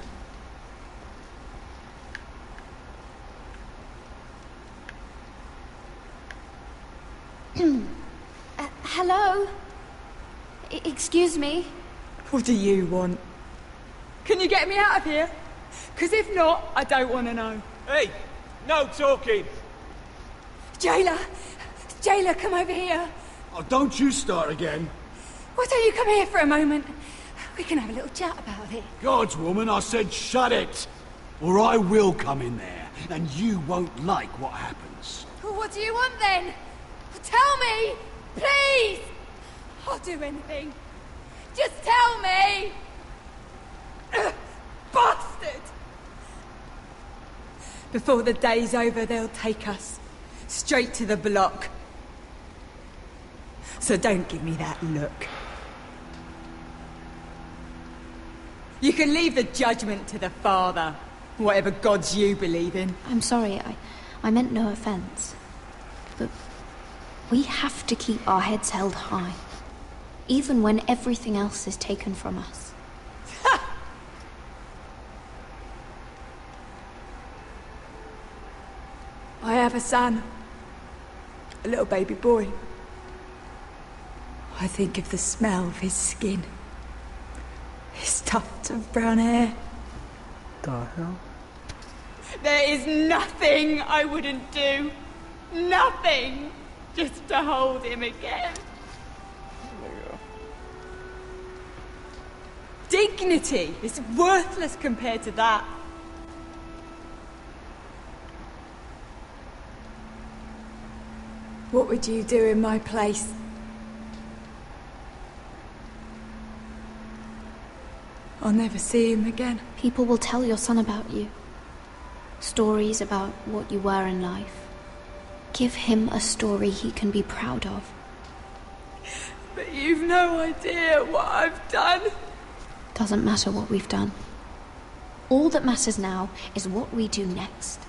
Hello? Excuse me? What do you want? Can you get me out of here? Because if not, I don't want to know. Hey! No talking! Jailer! Jailer, come over here. Oh, don't you start again. Why don't you come here for a moment? We can have a little chat about it. Gods, woman, I said shut it! Or I will come in there, and you won't like what happens. Well, what do you want then? Tell me! Please! I'll do anything. Just tell me! Bastard! Before the day's over, they'll take us straight to the block. So don't give me that look. You can leave the judgment to the Father, whatever gods you believe in. I'm sorry, I meant no offense. But we have to keep our heads held high, even when everything else is taken from us. I have a son. A little baby boy. I think of the smell of his skin. His tuft of brown hair. The hell? There is nothing I wouldn't do. Nothing. Just to hold him again. Dignity is worthless compared to that. What would you do in my place? I'll never see him again. People will tell your son about you. Stories about what you were in life. Give him a story he can be proud of. But you've no idea what I've done. Doesn't matter what we've done. All that matters now is what we do next.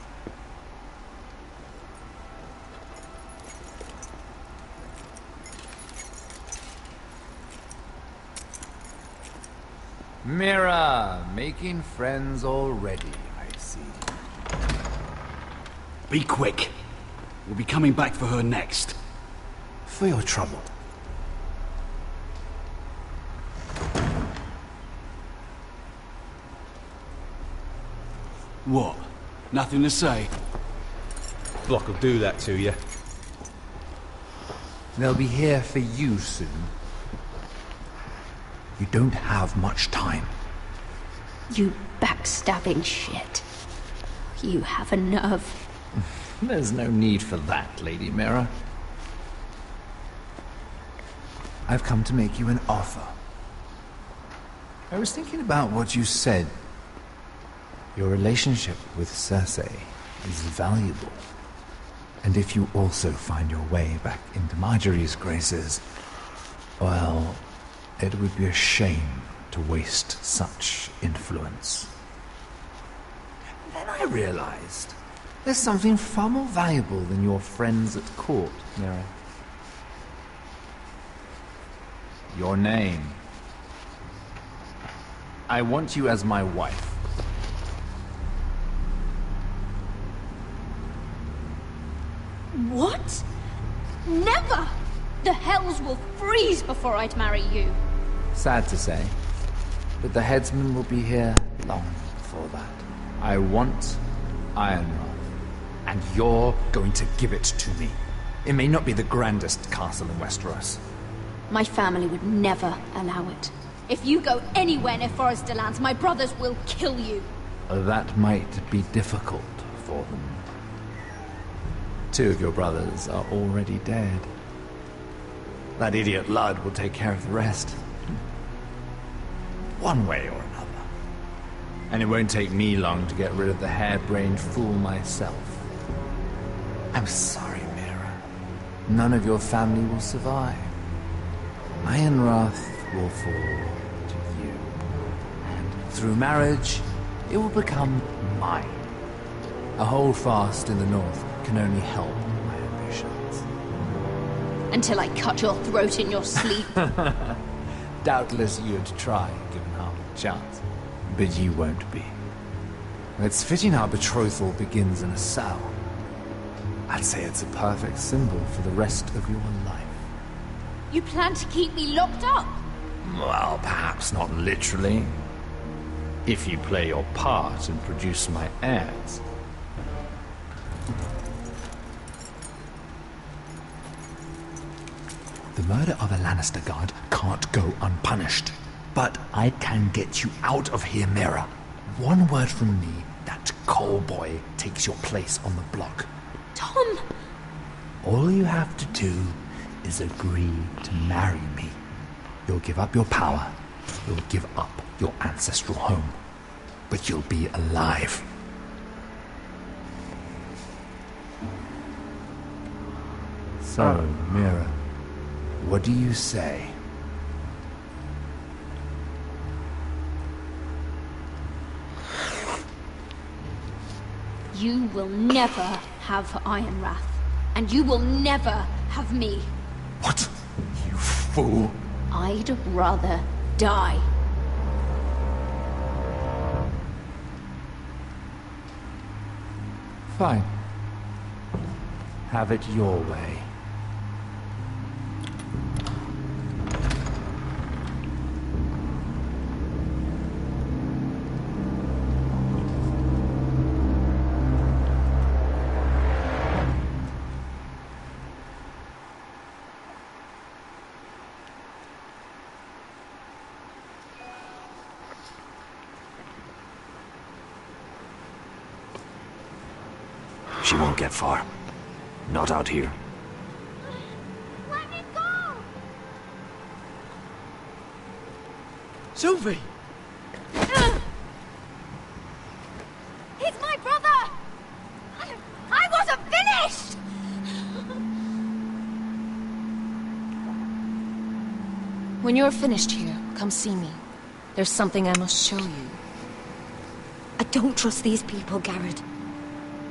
Mira, making friends already, I see. Be quick. We'll be coming back for her next. For your trouble. What? Nothing to say? Block will do that to you. They'll be here for you soon. You don't have much time. You backstabbing shit. You have a nerve. There's no need for that, Lady Mira. I've come to make you an offer. I was thinking about what you said. Your relationship with Cersei is valuable. And if you also find your way back into Marjorie's graces, well, it would be a shame to waste such influence. Then I realized there's something far more valuable than your friends at court, Mira. Your name. I want you as my wife. What? Never! The hells will freeze before I'd marry you. Sad to say, but the headsman will be here long before that. I want Ironrath, and you're going to give it to me. It may not be the grandest castle in Westeros. My family would never allow it. If you go anywhere near Forrester Lands, my brothers will kill you. That might be difficult for them. 2 of your brothers are already dead. That idiot Ludd will take care of the rest. One way or another. And it won't take me long to get rid of the harebrained fool myself. I'm sorry, Mira. None of your family will survive. Ironrath will fall to you. And through marriage, it will become mine. A holdfast in the north can only help my ambitions. Until I cut your throat in your sleep. Doubtless you'd try, given half a chance. But you won't be. It's fitting our betrothal begins in a cell. I'd say it's a perfect symbol for the rest of your life. You plan to keep me locked up? Well, perhaps not literally. If you play your part and produce my heirs. The murder of a Lannister guard can't go unpunished. But I can get you out of here, Mira. One word from me, that Cole boy takes your place on the block. Tom! All you have to do is agree to marry me. You'll give up your power. You'll give up your ancestral home. But you'll be alive. So, Mira, what do you say? You will never have Ironrath. And you will never have me. What? You fool! I'd rather die. Fine. Have it your way. She won't get far. Not out here. Let me go! Sylvie! He's my brother! I wasn't finished! When you're finished here, come see me. There's something I must show you. I don't trust these people, Garrett.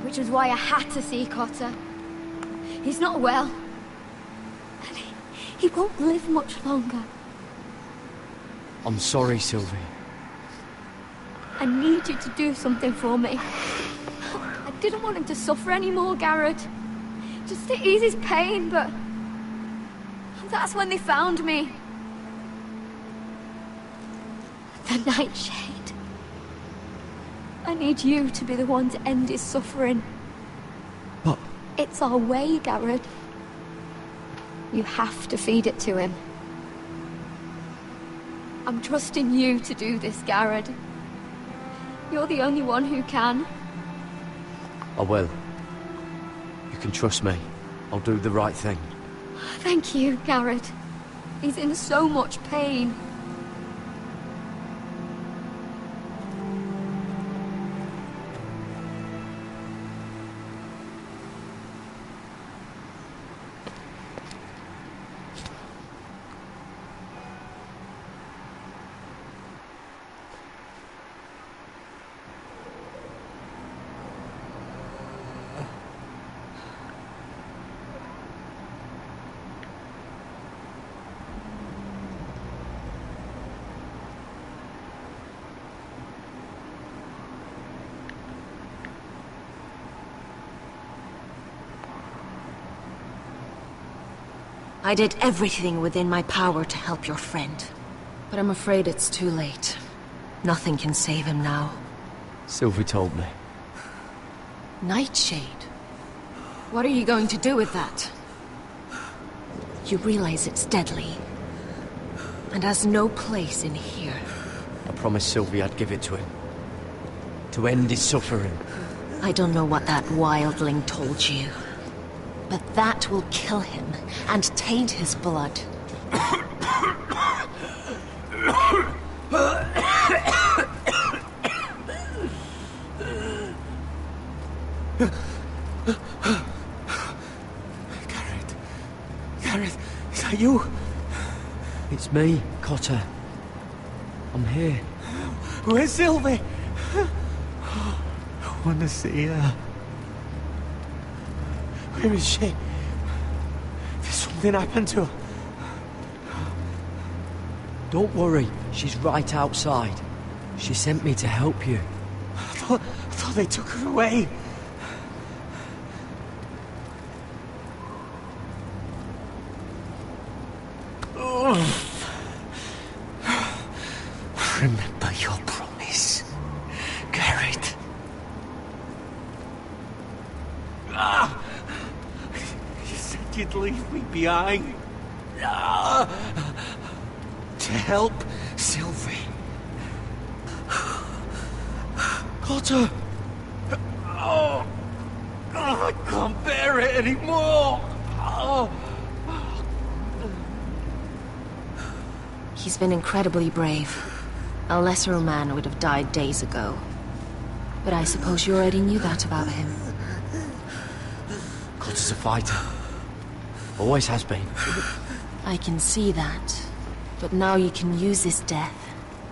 Which was why I had to see Cotter. He's not well. And he won't live much longer. I'm sorry, Sylvie. I need you to do something for me. I didn't want him to suffer anymore, Garrett. Just to ease his pain, but... that's when they found me. The Nightshade. I need you to be the one to end his suffering. But... it's our way, Garrett. You have to feed it to him. I'm trusting you to do this, Garrett. You're the only one who can. I will. You can trust me. I'll do the right thing. Thank you, Garrett. He's in so much pain. I did everything within my power to help your friend. But I'm afraid it's too late. Nothing can save him now. Sylvie told me. Nightshade? What are you going to do with that? You realize it's deadly. And has no place in here. I promised Sylvie I'd give it to him. To end his suffering. I don't know what that wildling told you. But that will kill him and taint his blood. Garrett, is that you? It's me, Cotter. I'm here. Where's Sylvie? I want to see her. Where is she? Did something happen to her? Don't worry, she's right outside. She sent me to help you. I thought they took her away. Remember your promise, Garrett. You said you'd leave me behind. To help Sylvie. Cotter! Oh, I can't bear it anymore! He's been incredibly brave. A lesser man would have died days ago. But I suppose you already knew that about him. Cotter's a fighter. Always has been. I can see that. But now you can use his death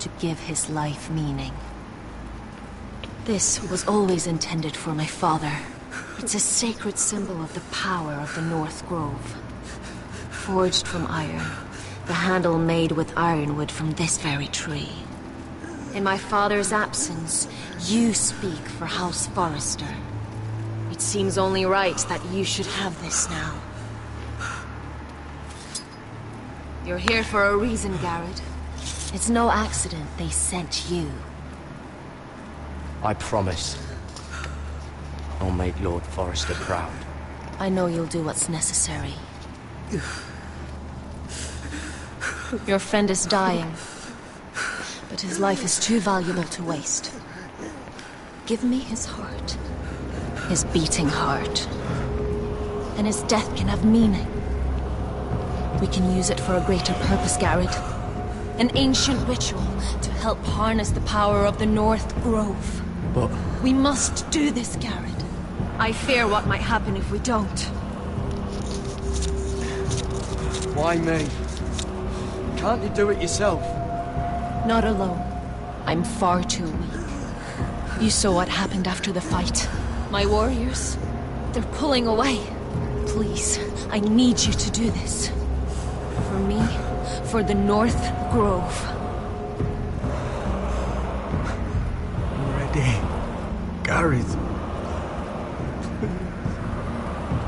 to give his life meaning. This was always intended for my father. It's a sacred symbol of the power of the North Grove. Forged from iron, the handle made with ironwood from this very tree. In my father's absence, you speak for House Forrester. It seems only right that you should have this now. You're here for a reason, Garrett. It's no accident they sent you. I promise. I'll make Lord Forrester proud. I know you'll do what's necessary. Your friend is dying, but his life is too valuable to waste. Give me his heart, his beating heart. Then his death can have meaning. We can use it for a greater purpose, Garrett. An ancient ritual to help harness the power of the North Grove. But... We must do this, Garrett. I fear what might happen if we don't. Why me? Can't you do it yourself? Not alone. I'm far too weak. You saw what happened after the fight. My warriors, they're pulling away. Please, I need you to do this. For me, for the North Grove. I'm ready. Garrett.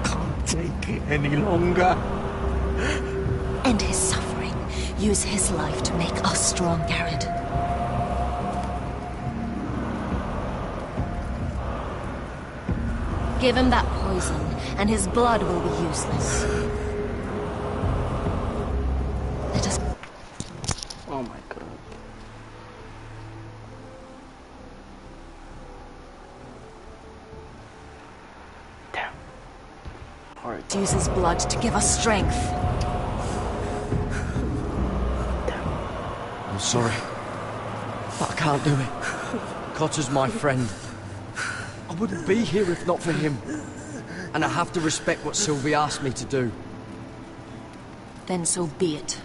Can't take it any longer. End his suffering. Use his life to make us strong, Garrett. Give him that poison, and his blood will be useless. Let us... Oh my god. Damn. Alright. Use his blood to give us strength. I'm sorry, but I can't do it. Cotter's my friend. I wouldn't be here if not for him. And I have to respect what Sylvie asked me to do. Then so be it.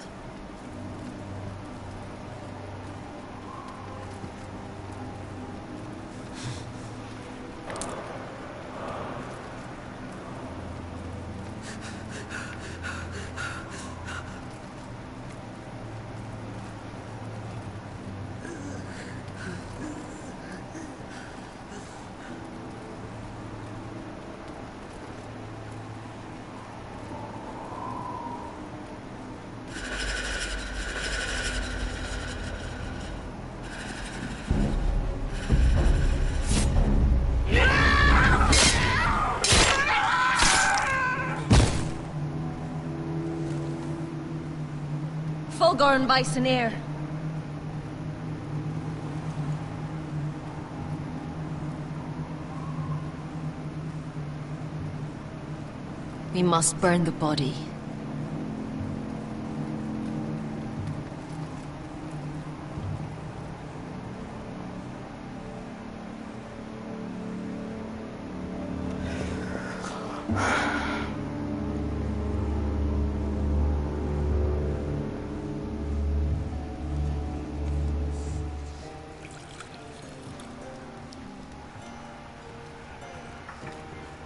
Fulgorn Bisonair. We must burn the body.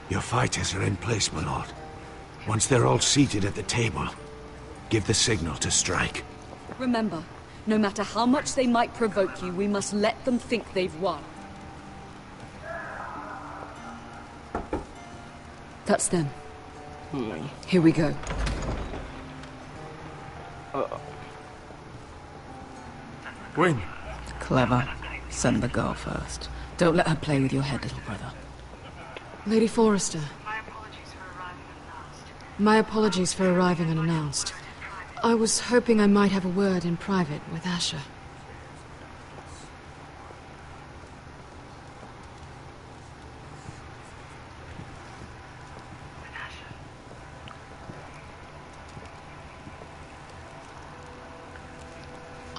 Your fighters are in place, my lord. Once they're all seated at the table, give the signal to strike. Remember, no matter how much they might provoke you, we must let them think they've won. That's them. Here we go. Win. Clever. Send the girl first. Don't let her play with your head, little brother. Lady Forrester. My apologies for arriving unannounced. I was hoping I might have a word in private with Asher.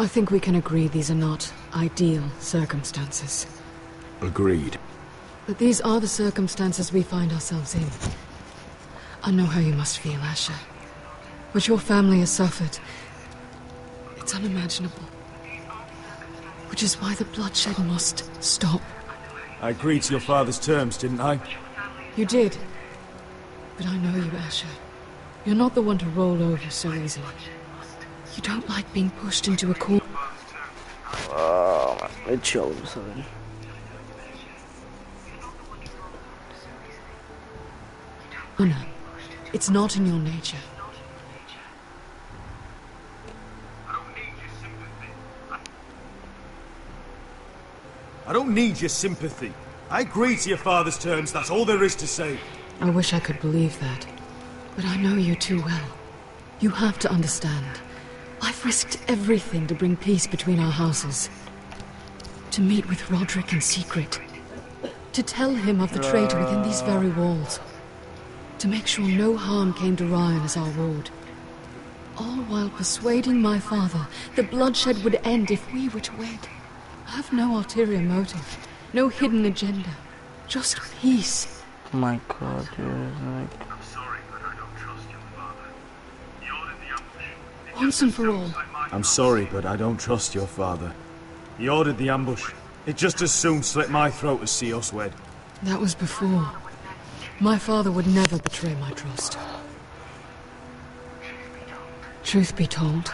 I think we can agree these are not ideal circumstances. Agreed. But these are the circumstances we find ourselves in. I know how you must feel, Asher. What your family has suffered, it's unimaginable. Which is why the bloodshed must stop. I agreed to your father's terms, didn't I? You did. But I know you, Asher. You're not the one to roll over so easily. You don't like being pushed into a corner. Let's chill something. Honor, it's not in your nature. I don't need your sympathy. I agreed to your father's terms, that's all there is to say. I wish I could believe that. But I know you too well. You have to understand. I've risked everything to bring peace between our houses. To meet with Roderick in secret. To tell him of the traitor within these very walls. To make sure no harm came to Ryan as our ward. All while persuading my father that bloodshed would end if we were to wed. I have no ulterior motive, no hidden agenda. Just peace. Oh my god, dude. Once and for all. I'm sorry, but I don't trust your father. He ordered the ambush. It just as soon slit my throat as see us wed. That was before. My father would never betray my trust. Truth be told,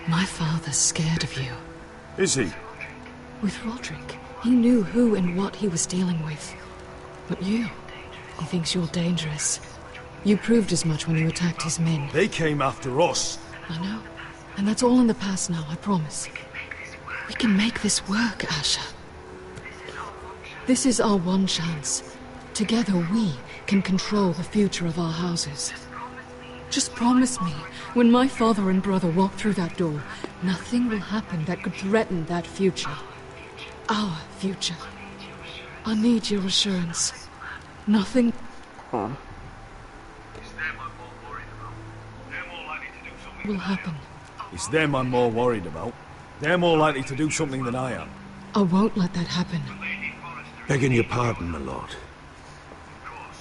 my father's scared of you. Is he? With Roderick, he knew who and what he was dealing with. But you, he thinks you're dangerous. You proved as much when you attacked his men. They came after us. I know. And that's all in the past now, I promise. We can make this work, Asher. This is our one chance. Together we can control the future of our houses. Just promise me, when my father and brother walk through that door, nothing will happen that could threaten that future. Our future. I need your assurance. Nothing... will happen. It's them I'm more worried about. They're more likely to do something than I am. I won't let that happen. Begging your pardon, my lord.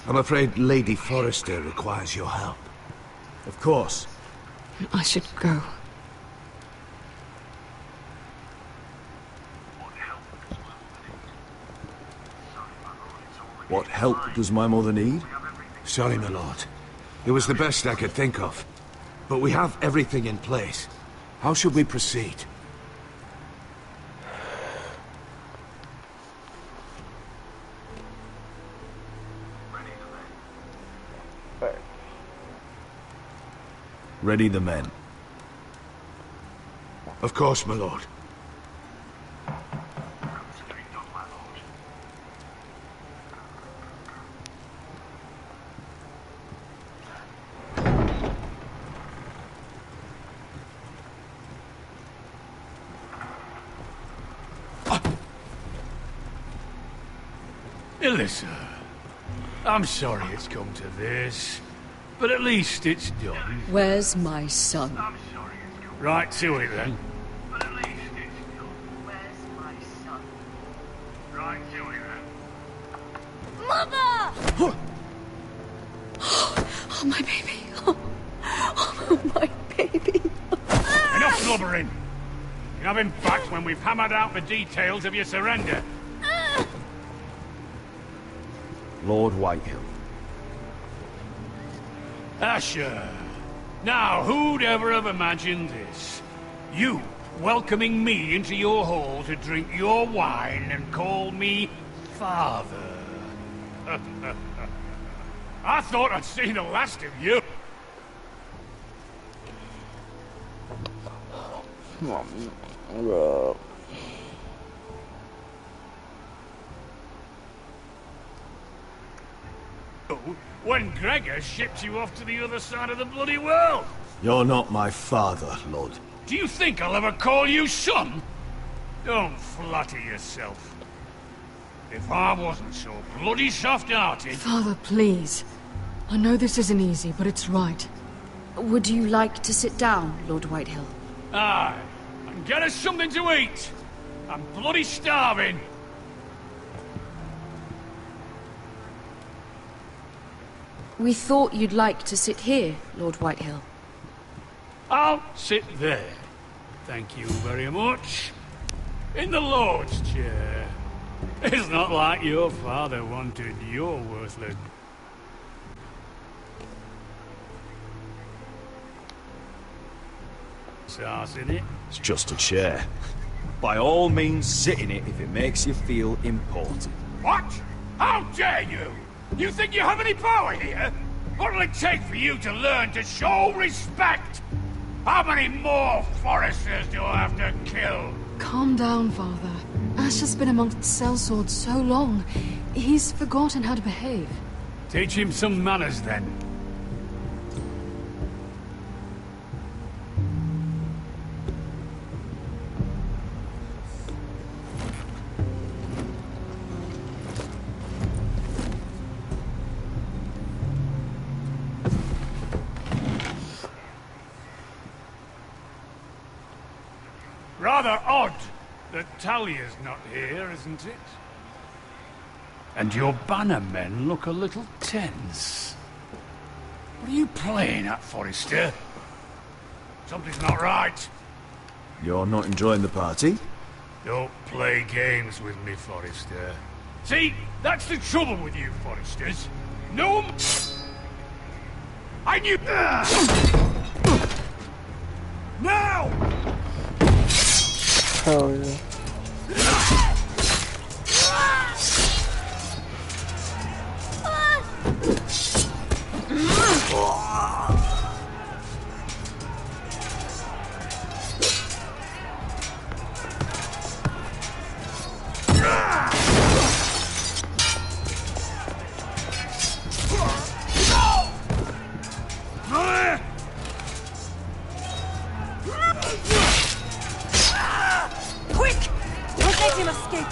I'm afraid Lady Forrester requires your help. Of course. I should go. What help does my mother need? Sorry, my lord. It was the best I could think of. But we have everything in place. How should we proceed? Ready the men. Of course, my lord. Alyssa, I'm sorry it's come to this, but at least it's done. Where's my son? Right to it then. Mother! Oh, my baby. Oh, my baby. Enough blubbering. You'll have him back when we've hammered out the details of your surrender. Lord Whitehill. Asher. Now, who'd ever have imagined this? You welcoming me into your hall to drink your wine and call me father. I thought I'd seen the last of you. When Gregor shipped you off to the other side of the bloody world. You're not my father, Lord. Do you think I'll ever call you son? Don't flatter yourself. If I wasn't so bloody soft-hearted... Father, please. I know this isn't easy, but it's right. Would you like to sit down, Lord Whitehill? Aye, and get us something to eat. I'm bloody starving. We thought you'd like to sit here, Lord Whitehill. I'll sit there. Thank you very much. In the Lord's chair. It's not like your father wanted your worthless... Sauce in it. It's just a chair. By all means, sit in it if it makes you feel important. What? How dare you? You think you have any power here? What'll it take for you to learn to show respect? How many more Forresters do I have to kill? Calm down, Father. Ash has been amongst sellswords so long, he's forgotten how to behave. Teach him some manners, then. rather odd that Talia's not here, isn't it? And your banner men look a little tense. What are you playing at, Forrester? Something's not right. You're not enjoying the party? Don't play games with me, Forrester. See, that's the trouble with you, Forresters. No... I knew... Now! Hell yeah. Quick! Don't let him escape!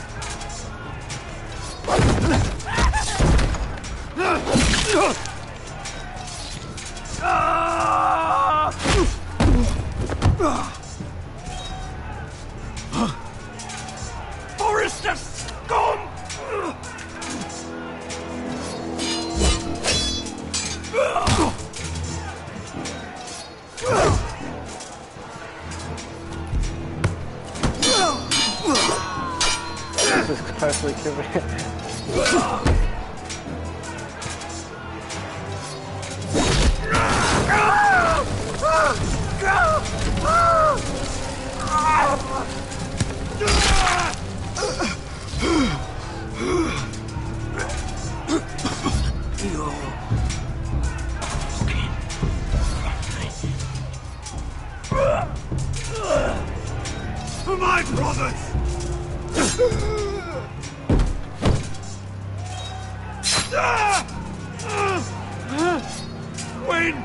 Forrester, scum! Jesus Christ, like every... For my brothers! When?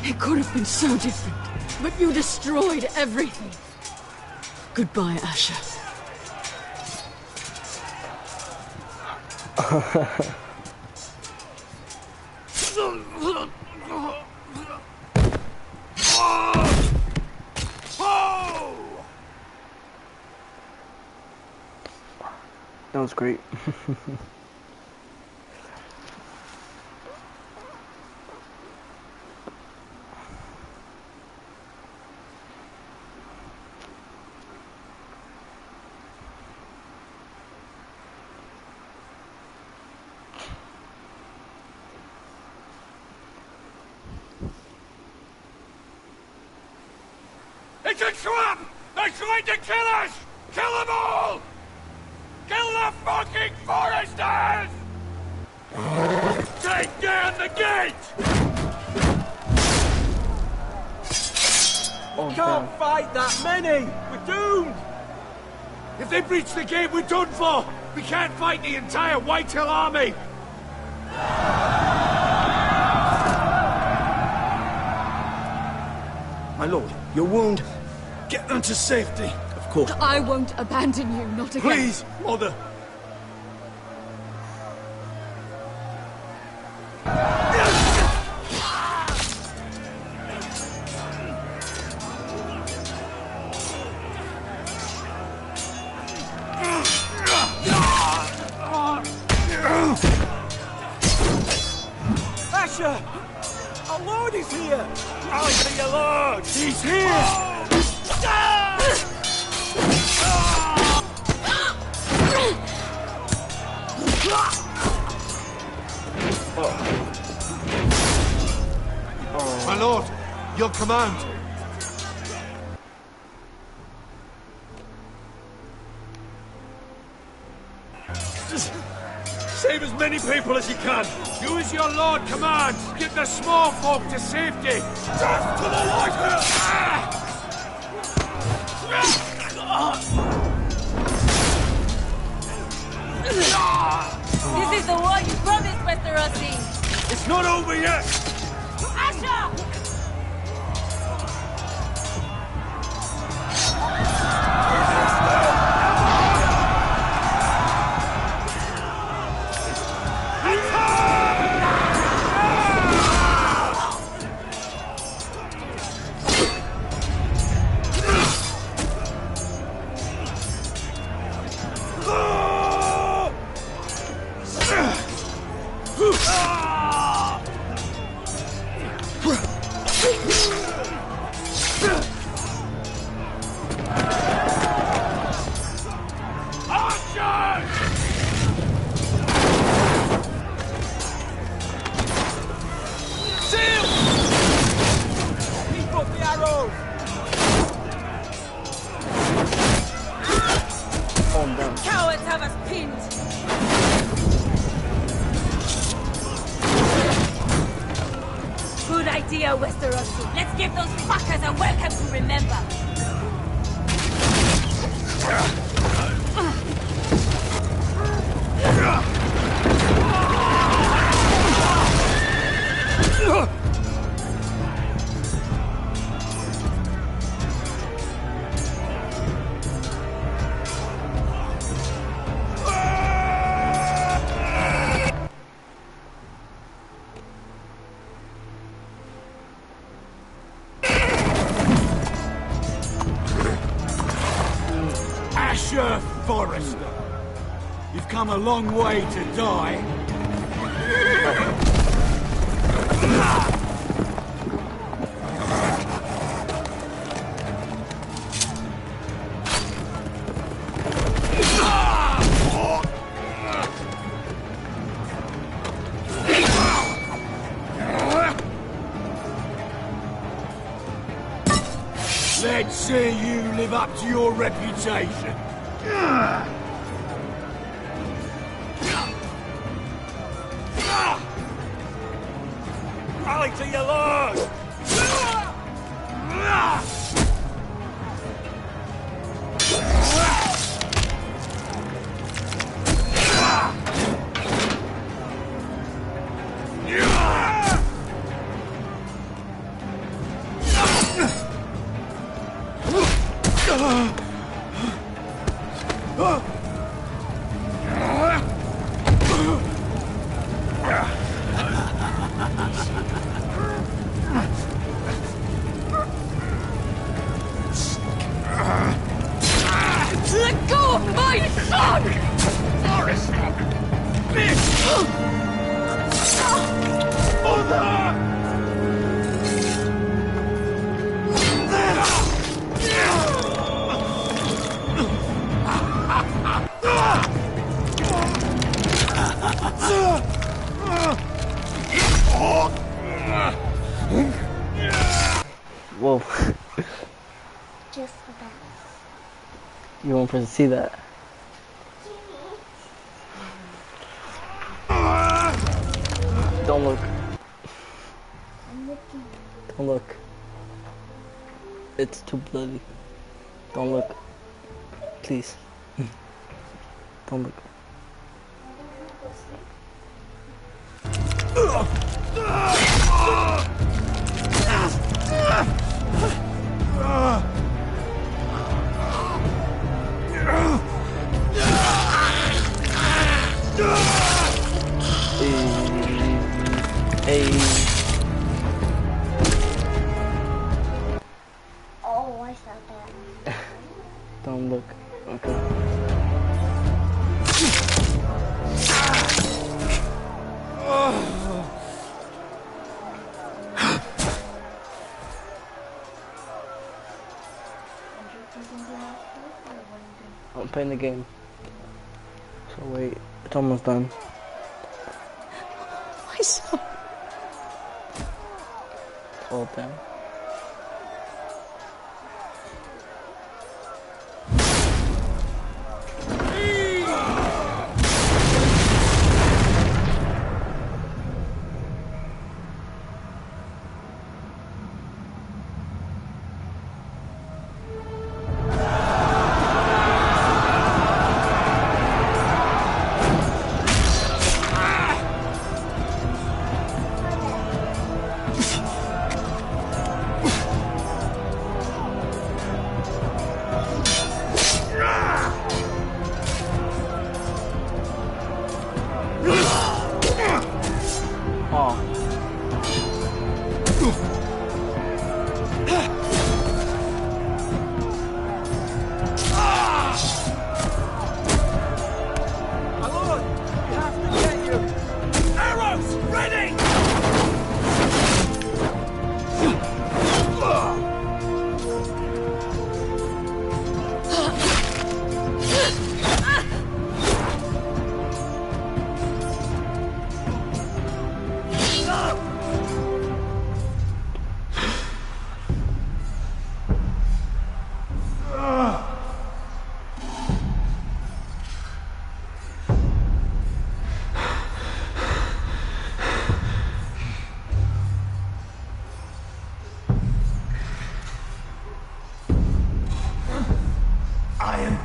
It could have been so different, but you destroyed everything. Goodbye, Asher. That was great. It's a trap! They're trying to kill us! Kill them all! Kill the fucking Foresters! Take down the gate! We can't fight that many! We're doomed! If they breach the gate, we're done for! We can't fight the entire Whitehill army! My lord, your wound. Get them to safety. Of course. I won't abandon you, not again. Please, mother. Asher! Our lord is here! Rally to your lord! He's here! My lord, your command. Just save as many people as you can. Do as your lord commands. Get the small folk to safety. Just to the Whitehill! This is the war you promised, Westerosi! It's not over yet! Asher! idea, Westerosi. Let's give those fuckers a welcome to remember. Asher Forrester, you've come a long way to die. Let's see you live up to your reputation. Rally to your lord! Let go of my son! Forrester! Whoa. Just about. You want to see that? Don't look. I'm looking. Don't look. It's too bloody. Don't look. Please. Don't look. Oh, I saw that. Don't look. Okay. I'm playing the game. So wait, it's almost done. My son. It's all done.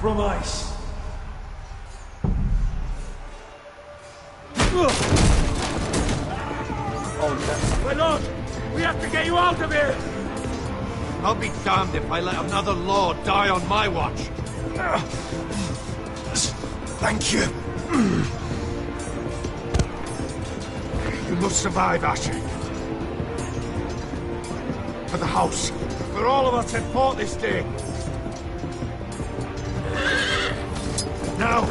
from ice. Oh, my lord! We have to get you out of here! I'll be damned if I let another lord die on my watch. Thank you. You must survive, Asher. For the house. For all of us that fought this day. Now!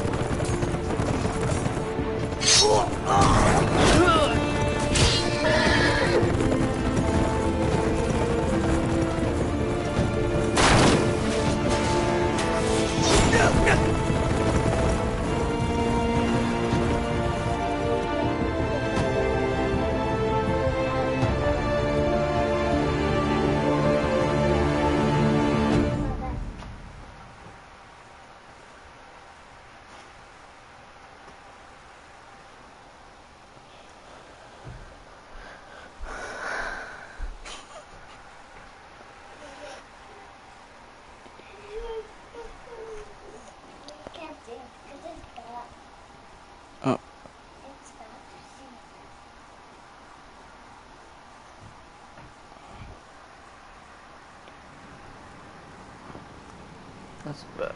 That's bad.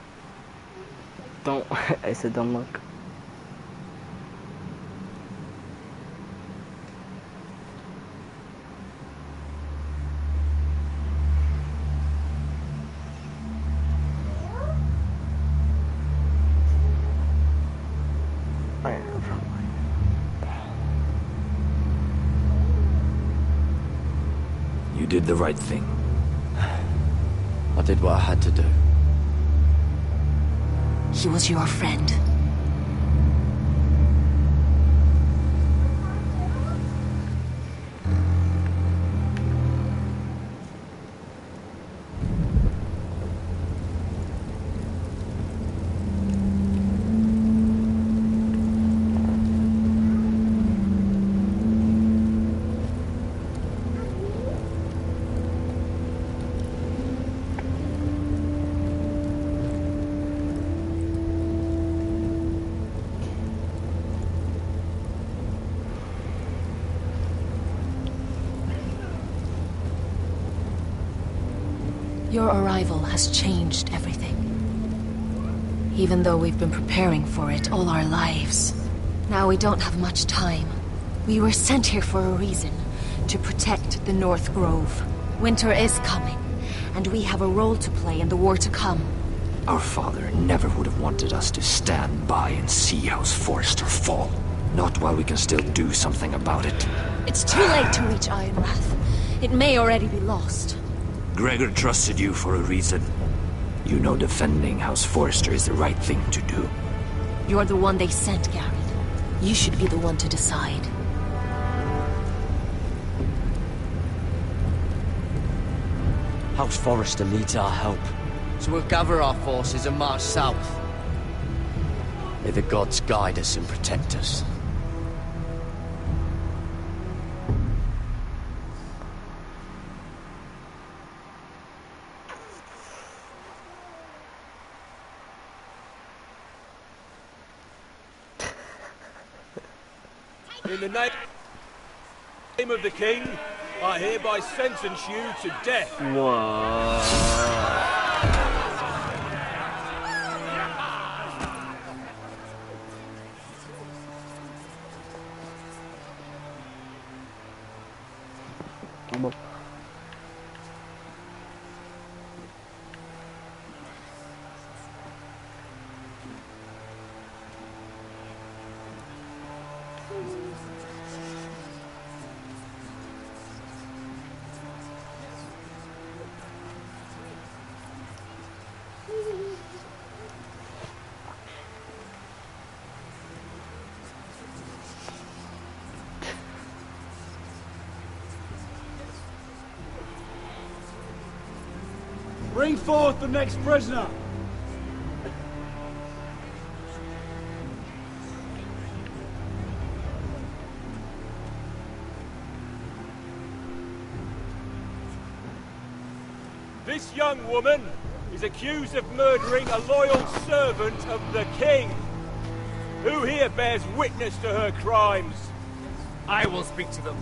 Don't. I said don't look. You did the right thing. I did what I had to do. He was your friend. Your arrival has changed everything. Even though we've been preparing for it all our lives. Now we don't have much time. We were sent here for a reason. To protect the North Grove. Winter is coming, and we have a role to play in the war to come. Our father never would have wanted us to stand by and see House Forrester fall. Not while we can still do something about it. It's too late to reach Ironrath. It may already be lost. Gregor trusted you for a reason. You know defending House Forrester is the right thing to do. You're the one they sent, Garrett. You should be the one to decide. House Forrester needs our help. So we'll gather our forces and march south. May the gods guide us and protect us. In the name of the king, I hereby sentence you to death. Bring forth the next prisoner! This young woman is is accused of murdering a loyal servant of the king. Who here bears witness to her crimes? I will speak to them.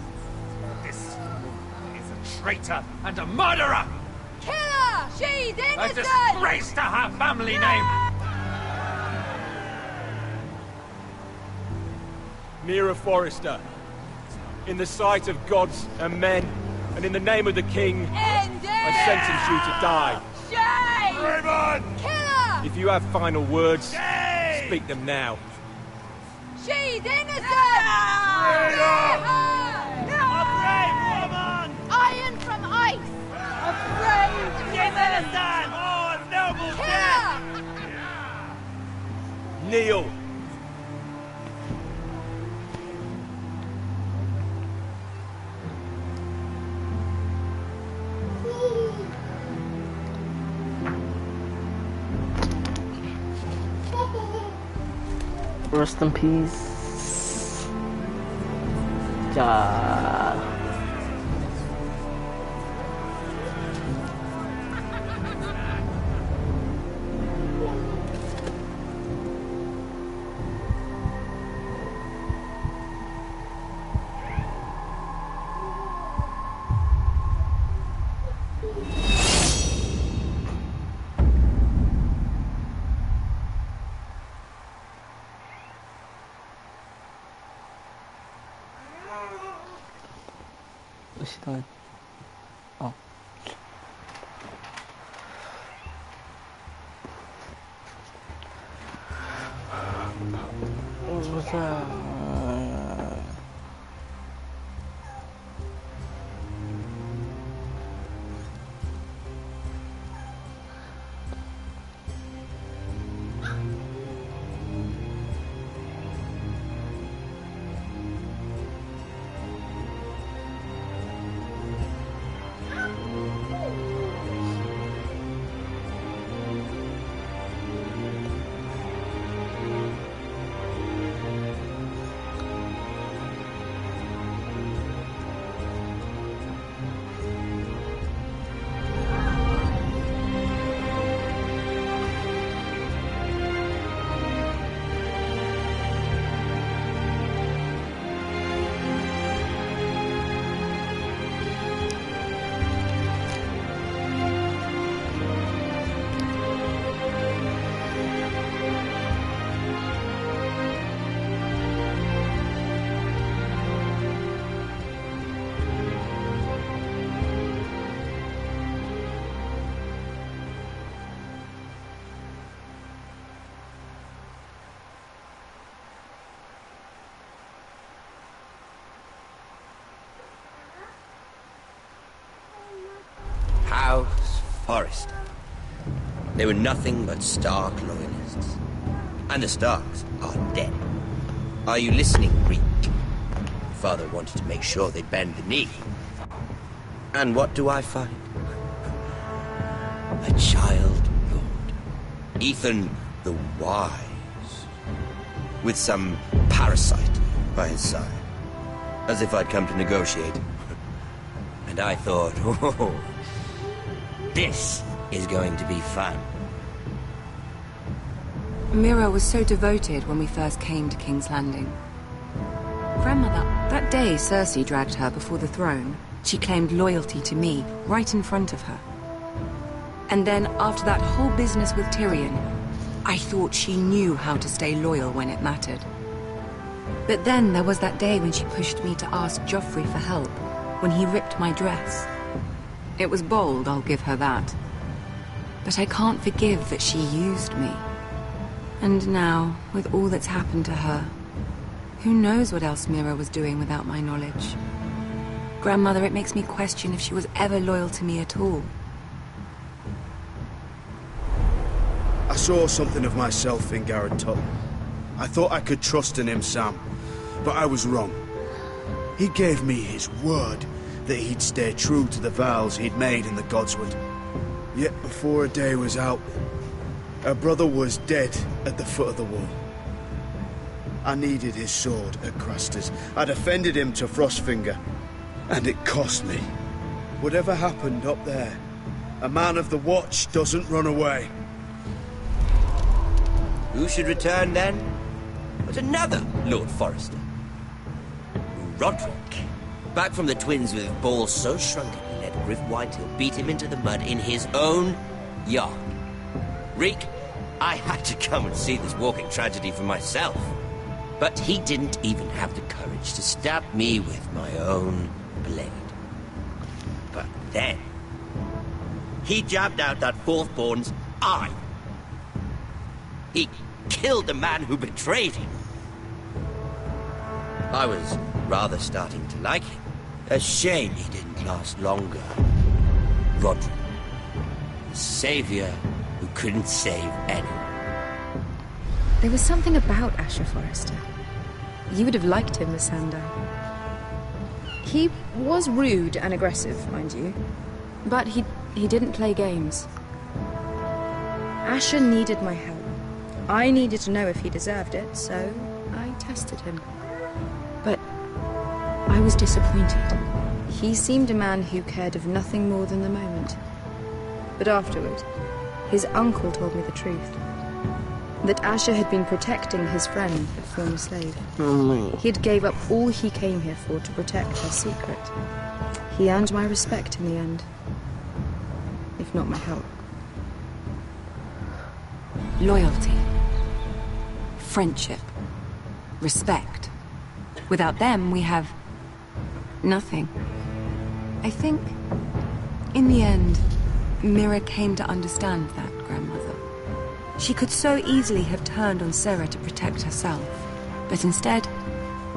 This woman is a traitor and a murderer! Kill her! She's A innocent! disgrace to her family name! Mira Forrester, in the sight of gods and men, and in the name of the king, I sentence you to die. Shame! Raymond! Kill her! If you have final words, speak them now. She's innocent! Freedom! A brave woman! Iron from ice! A brave She's innocent! Oh, a noble death! Kneel. Rest in peace. God. What's she doing? Oh. What's that? House Forrester. They were nothing but Stark loyalists. And the Starks are dead. Are you listening, Reek? Father wanted to make sure they bend the knee. And what do I find? A child lord. Ethan the Wise. With some parasite by his side. As if I'd come to negotiate. And I thought, oh, this is going to be fun. Mira was so devoted when we first came to King's Landing. Grandmother, that day Cersei dragged her before the throne, she claimed loyalty to me, right in front of her. And then, after that whole business with Tyrion, I thought she knew how to stay loyal when it mattered. But then there was that day when she pushed me to ask Joffrey for help, when he ripped my dress. It was bold, I'll give her that. But I can't forgive that she used me. And now, with all that's happened to her, who knows what else Mira was doing without my knowledge? Grandmother, it makes me question if she was ever loyal to me at all. I saw something of myself in Garrett Tuttle. I thought I could trust in him, Sam, but I was wrong. He gave me his word that he'd stay true to the vows he'd made in the Godswood. Yet before a day was out, her brother was dead at the foot of the wall. I needed his sword at Craster's. I defended him to Frostfinger, and it cost me. Whatever happened up there, A man of the Watch doesn't run away. Who should return then? But another Lord Forrester. Roderick. Back from the Twins with balls so shrunken he let Griff Whitehill beat him into the mud in his own yard. Reek, I had to come and see this walking tragedy for myself. But he didn't even have the courage to stab me with my own blade. But then, he jabbed out that fourth-born's eye. He killed the man who betrayed him. I was rather starting to like him. A shame he didn't last longer. Roderick. The savior who couldn't save anyone. There was something about Asher Forrester. You would have liked him, Miss Sandine. He was rude and aggressive, mind you. But he didn't play games. Asher needed my help. I needed to know if he deserved it, so I tested him. But I was disappointed. He seemed a man who cared of nothing more than the moment. But afterward, his uncle told me the truth. That Asher had been protecting his friend, a former slave. He'd gave up all he came here for to protect her secret. He earned my respect in the end. If not my help. Loyalty. Friendship. Respect. Without them, we have nothing. I think, in the end, Mira came to understand that, Grandmother. She could so easily have turned on Sarah to protect herself. But instead,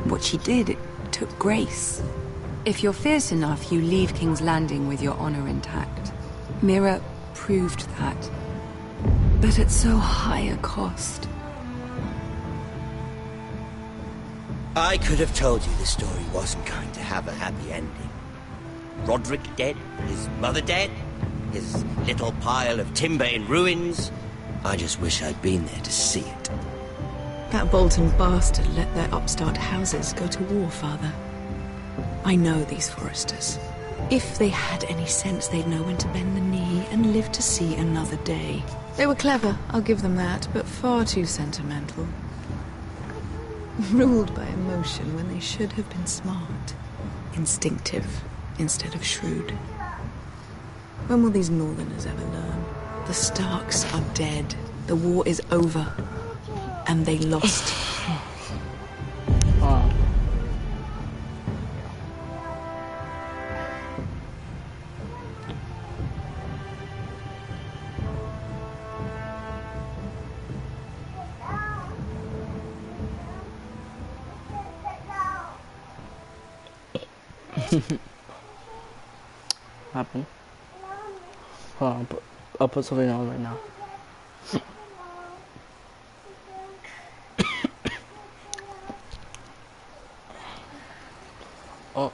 what she did, it took grace. If you're fierce enough, you leave King's Landing with your honor intact. Mira proved that. But at so high a cost. I could have told you this story wasn't going to have a happy ending. Roderick dead, his mother dead, his little pile of timber in ruins. I just wish I'd been there to see it. That Bolton bastard let their upstart houses go to war, Father. I know these Forresters. If they had any sense, they'd know when to bend the knee and live to see another day. They were clever, I'll give them that, but far too sentimental. Ruled by emotion when they should have been smart. Instinctive instead of shrewd. When will these Northerners ever learn? The Starks are dead. The war is over. And they lost. Happen. Hold on, I'll put something on right now. Oh.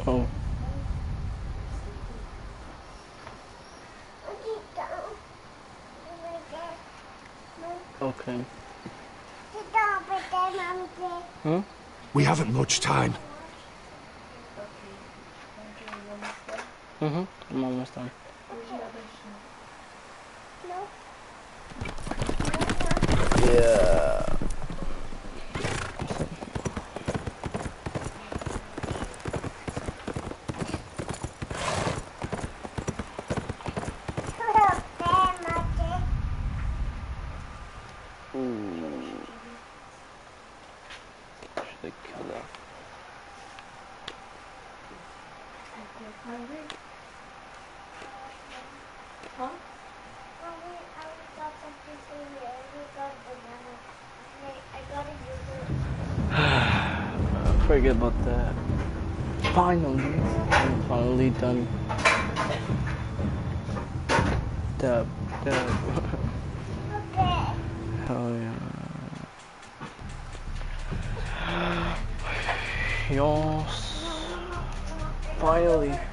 Oh. Okay. Huh? We haven't much time. I'm almost done. Yeah. forget about that. Finally, I'm finally done. Dub. Hell yeah. Yes. Finally.